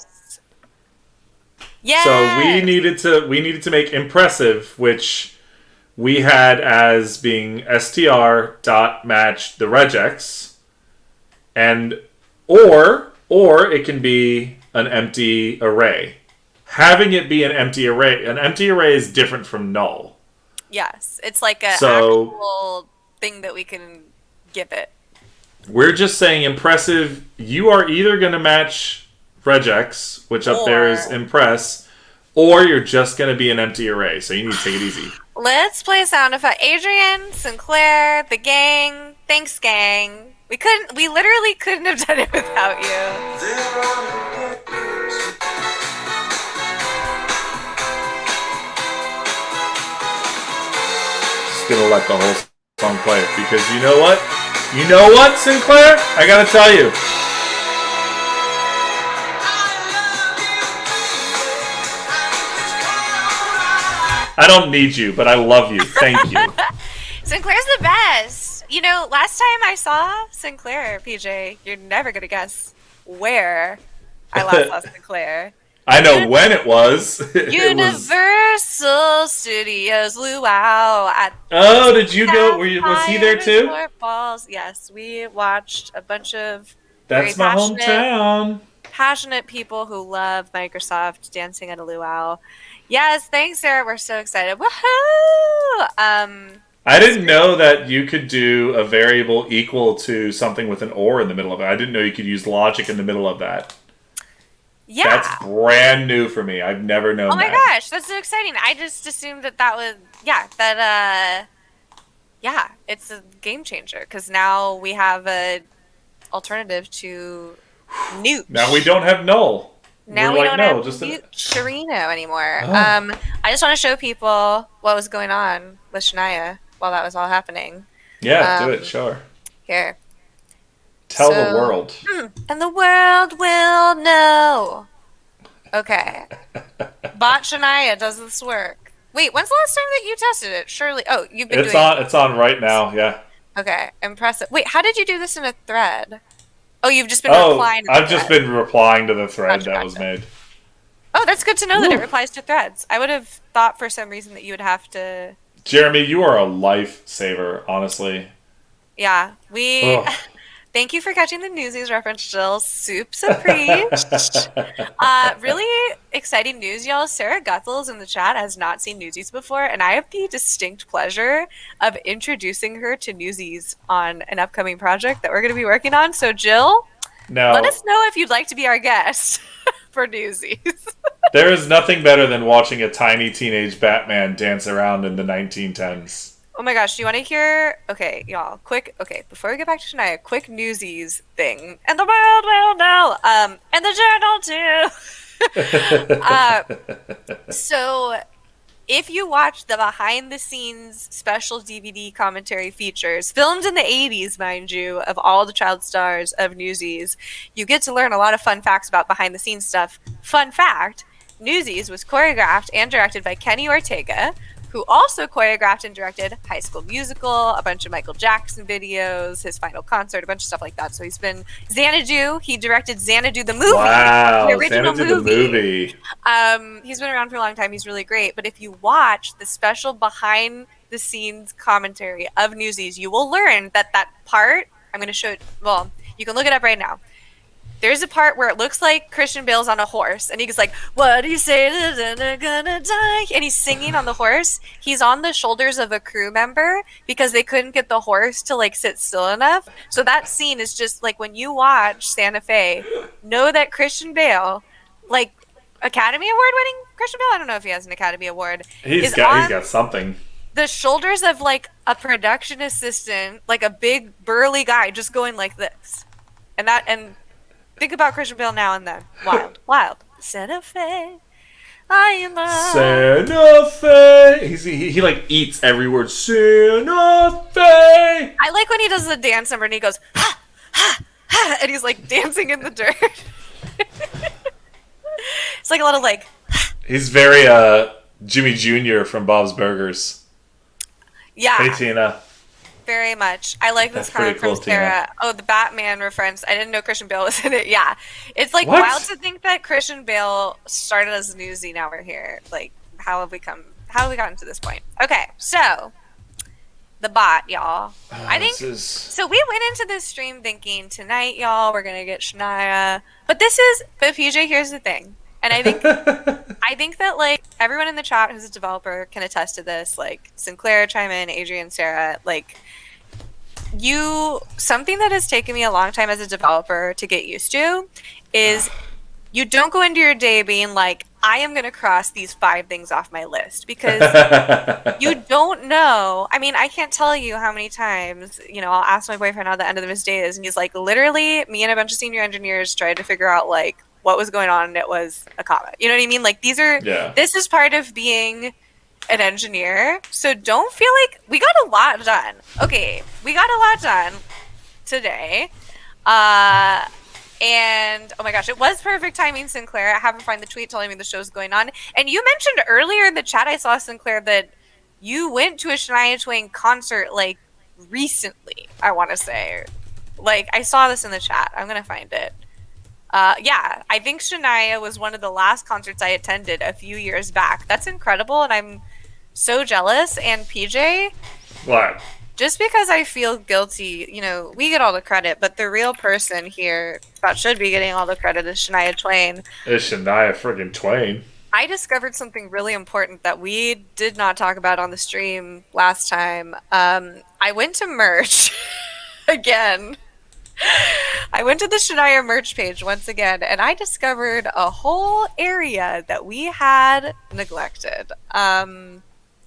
Yeah. So we needed to make impressive, which we had as being str dot match the regex, and or it can be an empty array. Having it be an empty array is different from null. Yes, it's like an actual thing that we can give it. We're just saying impressive. You are either going to match regex, which up there is impress, or you're just going to be an empty array. So you need to take it easy. Let's play a sound effect. Adrian, Sinclair, the gang. Thanks, gang. We literally couldn't have done it without you. Gonna let the whole song play it because you know what, Sinclair? I gotta tell you. I don't need you, but I love you. Thank you. Sinclair's the best. You know, last time I saw Sinclair, PJ, you're never gonna guess where I last saw Sinclair. I know when it was. Universal Studios Luau. Did you go? Was he there too? Falls. Yes, we watched a bunch of That's my hometown. Passionate people who love Microsoft dancing at a luau. Yes, thanks, Sarah. We're so excited. Woohoo! I didn't know that you could do a variable equal to something with an or in the middle of it. I didn't know you could use logic in the middle of that. Yeah. That's brand new for me. I've never known that. Oh my gosh, that's so exciting. I just assumed that was, it's a game changer because now we have a alternative to Newt. Now we don't have null. Now we don't have Newt Sharino anymore. Oh. I just want to show people what was going on with Shania while that was all happening. Yeah, do it. Show her. Here. Tell the world. And the world will know. Okay. Bot Shania does this work. Wait, when's the last time that you tested it? Surely. Oh, you've been doing it. It's on right now, yeah. Okay, impressive. Wait, how did you do this in a thread? Oh, you've just been replying to the I've just been replying to the thread that was made. Oh, that's good to know that it replies to threads. I would have thought for some reason that you would have to... Jeremy, you are a lifesaver, honestly. Yeah, Thank you for catching the Newsies reference, Jill. Soups appreciate. Really exciting news, y'all. Sarah Guthels in the chat has not seen Newsies before, and I have the distinct pleasure of introducing her to Newsies on an upcoming project that we're going to be working on. So, Jill, let us know if you'd like to be our guest for Newsies. There is nothing better than watching a tiny teenage Batman dance around in the 1910s. Oh my gosh, do you want to hear... Okay, y'all, before we get back to Shania, quick Newsies thing. And the world will know! And the journal too! So, if you watch the behind-the-scenes special DVD commentary features, filmed in the 80s, mind you, of all the child stars of Newsies, you get to learn a lot of fun facts about behind-the-scenes stuff. Fun fact, Newsies was choreographed and directed by Kenny Ortega, who also choreographed and directed High School Musical, a bunch of Michael Jackson videos, his final concert, a bunch of stuff like that. So he's been Xanadu. He directed Xanadu the movie. Wow, the original Xanadu movie. The movie. He's been around for a long time. He's really great. But if you watch the special behind-the-scenes commentary of Newsies, you will learn that part, I'm going to show it. Well, you can look it up right now. There's a part where it looks like Christian Bale's on a horse, and he's like, "What do you say to the gonna die?" And he's singing on the horse. He's on the shoulders of a crew member because they couldn't get the horse to like sit still enough. So that scene is just like when you watch Santa Fe, know that Christian Bale, like Academy Award winning Christian Bale, I don't know if he has an Academy Award. He's got something. The shoulders of like a production assistant, like a big burly guy, just going like this, and think about Christian Bale now and then. Wild. Santa Fe. I am Santa Fe. He like eats every word. Santa Fe. I like when he does the dance number and he goes, ha, ha, ha, and he's like dancing in the dirt. It's like a lot of like. He's very Jimmy Jr. from Bob's Burgers. Yeah. Hey, Tina. Very much. I like this That's comment pretty cool, from Sarah. Tina. Oh, the Batman reference. I didn't know Christian Bale was in it. Yeah. It's like What? wild to think that Christian Bale started as Newsy. Now we're here. Like, how have we gotten to this point? Okay, so the bot, y'all. I think so. We went into this stream thinking tonight, y'all, we're gonna get Shania. But PJ, here's the thing. And I think that like everyone in the chat who's a developer can attest to this. Like Sinclair, chime in, Adrian, Sarah, like something that has taken me a long time as a developer to get used to is you don't go into your day being like, I am going to cross these 5 things off my list, because you don't know. I mean, I can't tell you how many times, I'll ask my boyfriend how the end of his day is, and he's like, literally, me and a bunch of senior engineers tried to figure out like what was going on, and it was a comet. You know what I mean? Like this is part of being an engineer. So don't feel like we got a lot done. Okay, we got a lot done today. And oh my gosh, it was perfect timing, Sinclair. I haven't find the tweet telling me the show's going on. And you mentioned earlier in the chat, I saw, Sinclair, that you went to a Shania Twain concert like recently, I want to say. Like, I saw this in the chat. I'm going to find it. Yeah, I think Shania was one of the last concerts I attended a few years back. That's incredible, and I'm so jealous. And PJ? What? Just because I feel guilty, we get all the credit, but the real person here that should be getting all the credit is Shania Twain. It's Shania friggin' Twain. I discovered something really important that we did not talk about on the stream last time. I went to merch again. I went to the Shania merch page once again, and I discovered a whole area that we had neglected.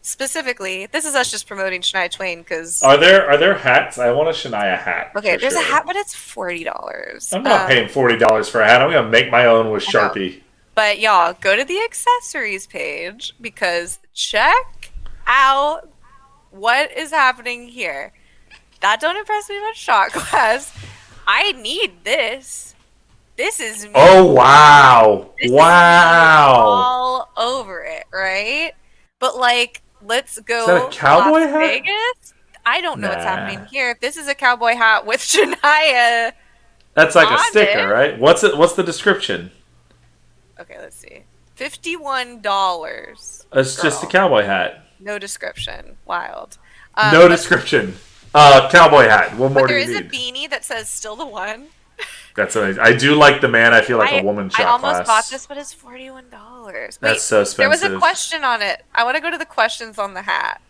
Specifically, this is us just promoting Shania Twain because... Are there hats? I want a Shania hat. Okay, there's a hat, but it's $40. I'm not paying $40 for a hat. I'm going to make my own with Sharpie. But y'all, go to the accessories page because check out what is happening here. That don't impress me much, shot glass. I need this. This is me. Oh, wow. This wow. Is me all over it, right? But like, let's go. Is that a cowboy Las hat? Vegas? I don't know what's happening here. If this is a cowboy hat with Shania, that's like a sticker, right? What's the description? Okay, let's see. $51. It's just a cowboy hat. No description. Wild. No description. Cowboy hat. What more do you need? There is a beanie that says "Still the One." That's amazing. I do like the man. I feel like a woman shot I almost class. bought this, but it's $41. That's so expensive. There was a question on it. I want to go to the questions on the hat.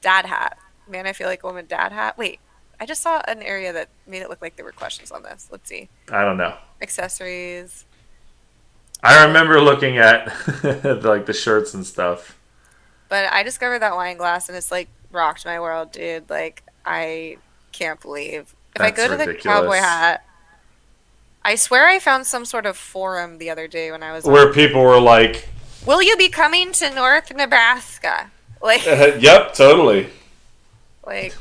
Dad hat. Man, I feel like a woman. Dad hat. Wait, I just saw an area that made it look like there were questions on this. Let's see. I don't know. Accessories. I remember looking at like the shirts and stuff. But I discovered that wine glass, and it's like rocked my world, dude. Like, I can't believe. If I go to the cowboy hat, I swear I found some sort of forum the other day when I was where people were like, "Will you be coming to North Nebraska?" Like, yep, totally. Like,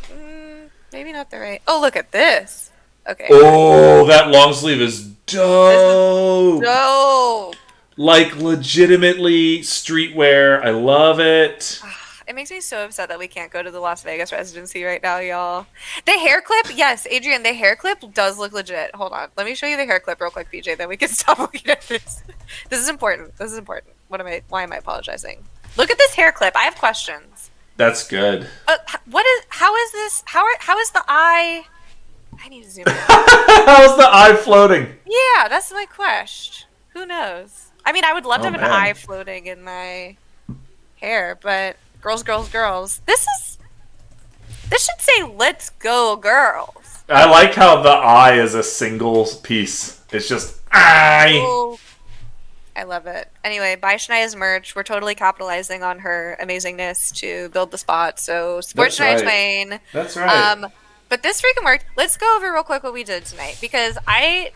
maybe not the right. Oh, look at this. Okay. Oh, that long sleeve is dope. Dope. Like, legitimately streetwear. I love it. It makes me so upset that we can't go to the Las Vegas residency right now, y'all. The hair clip, yes, Adrian, the hair clip does look legit. Hold on. Let me show you the hair clip real quick, PJ, then we can stop looking at this. This is important. This is important. Why am I apologizing? Look at this hair clip. I have questions. That's good. How is this? How is the eye? I need to zoom in. How's the eye floating? Yeah, that's my question. Who knows? I mean, I would love to have an eye floating in my hair, but girls. This should say "Let's go, girls." I like how the eye is a single piece. It's just eye. Oh, I love it. Anyway, buy Shania's merch. We're totally capitalizing on her amazingness to build the spot. So support Shania Twain. That's right. But this freaking worked. Let's go over real quick what we did tonight, because I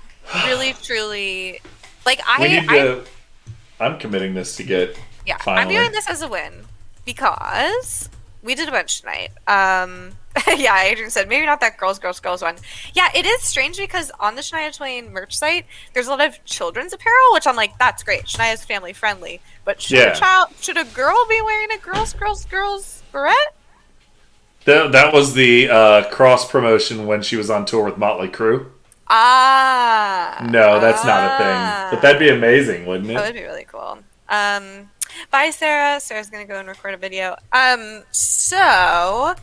really, truly, like, I'm committing this to get. Yeah, finally. I'm viewing this as a win because we did a bunch tonight. Yeah, Adrian said maybe not that girls, girls, girls one. Yeah, it is strange because on the Shania Twain merch site, there's a lot of children's apparel, which I'm like, that's great. Shania's family friendly, but Yeah. should a girl be wearing a girls, girls, girls beret? That was the cross promotion when she was on tour with Motley Crue. No, that's not a thing. But that'd be amazing, wouldn't That it? would be really cool. Bye, Sarah. Sarah's gonna go and record a video. So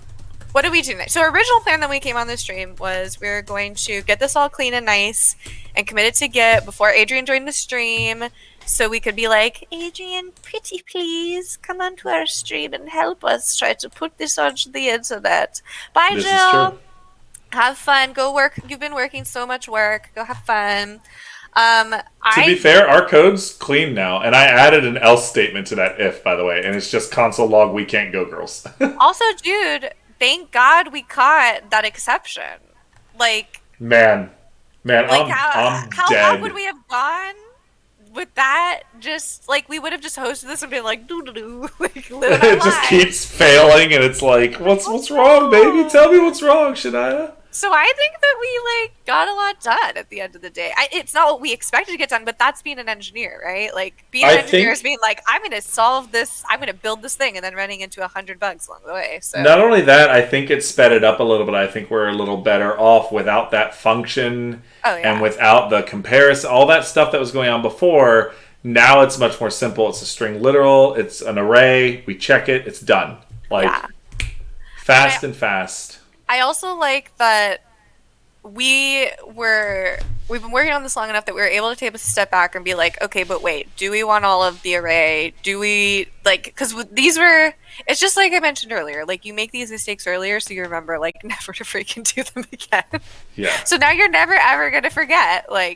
what do we do next? So our original plan that we came on the stream was we were going to get this all clean and nice and committed to get before Adrian joined the stream, so we could be like, Adrian, pretty please come onto our stream and help us try to put this onto the internet. Bye, This is Jill. true. Have fun. Go work. You've been working so much work. Go have fun. To be fair, our code's clean now, and I added an else statement to that if, by the way, and it's just console log we can't go girls. Also, dude, thank God we caught that exception. Like Man, I'm how dead. long would we have gone with that? Just like we would have just hosted this and been like, doo doo doo, like living our It just lives. keeps failing, and it's like, what's wrong, baby? Tell me what's wrong, Shania. So I think that we like got a lot done at the end of the day. It's not what we expected to get done, but that's being an engineer, right? Like being an engineer is being like, I'm going to solve this, I'm going to build this thing, and then running into 100 bugs along the way. So Not only that, I think it sped it up a little bit. I think we're a little better off without that function and without the comparison, all that stuff that was going on before. Now it's much more simple. It's a string literal. It's an array. We check it. It's done. Like fast and fast. I also like that we've been working on this long enough that we were able to take a step back and be like, okay, but wait, do we want all of the array? Do we like, because these were, it's just like I mentioned earlier, like you make these mistakes earlier so you remember like never to freaking do them again. Yeah. So now you're never ever going to forget like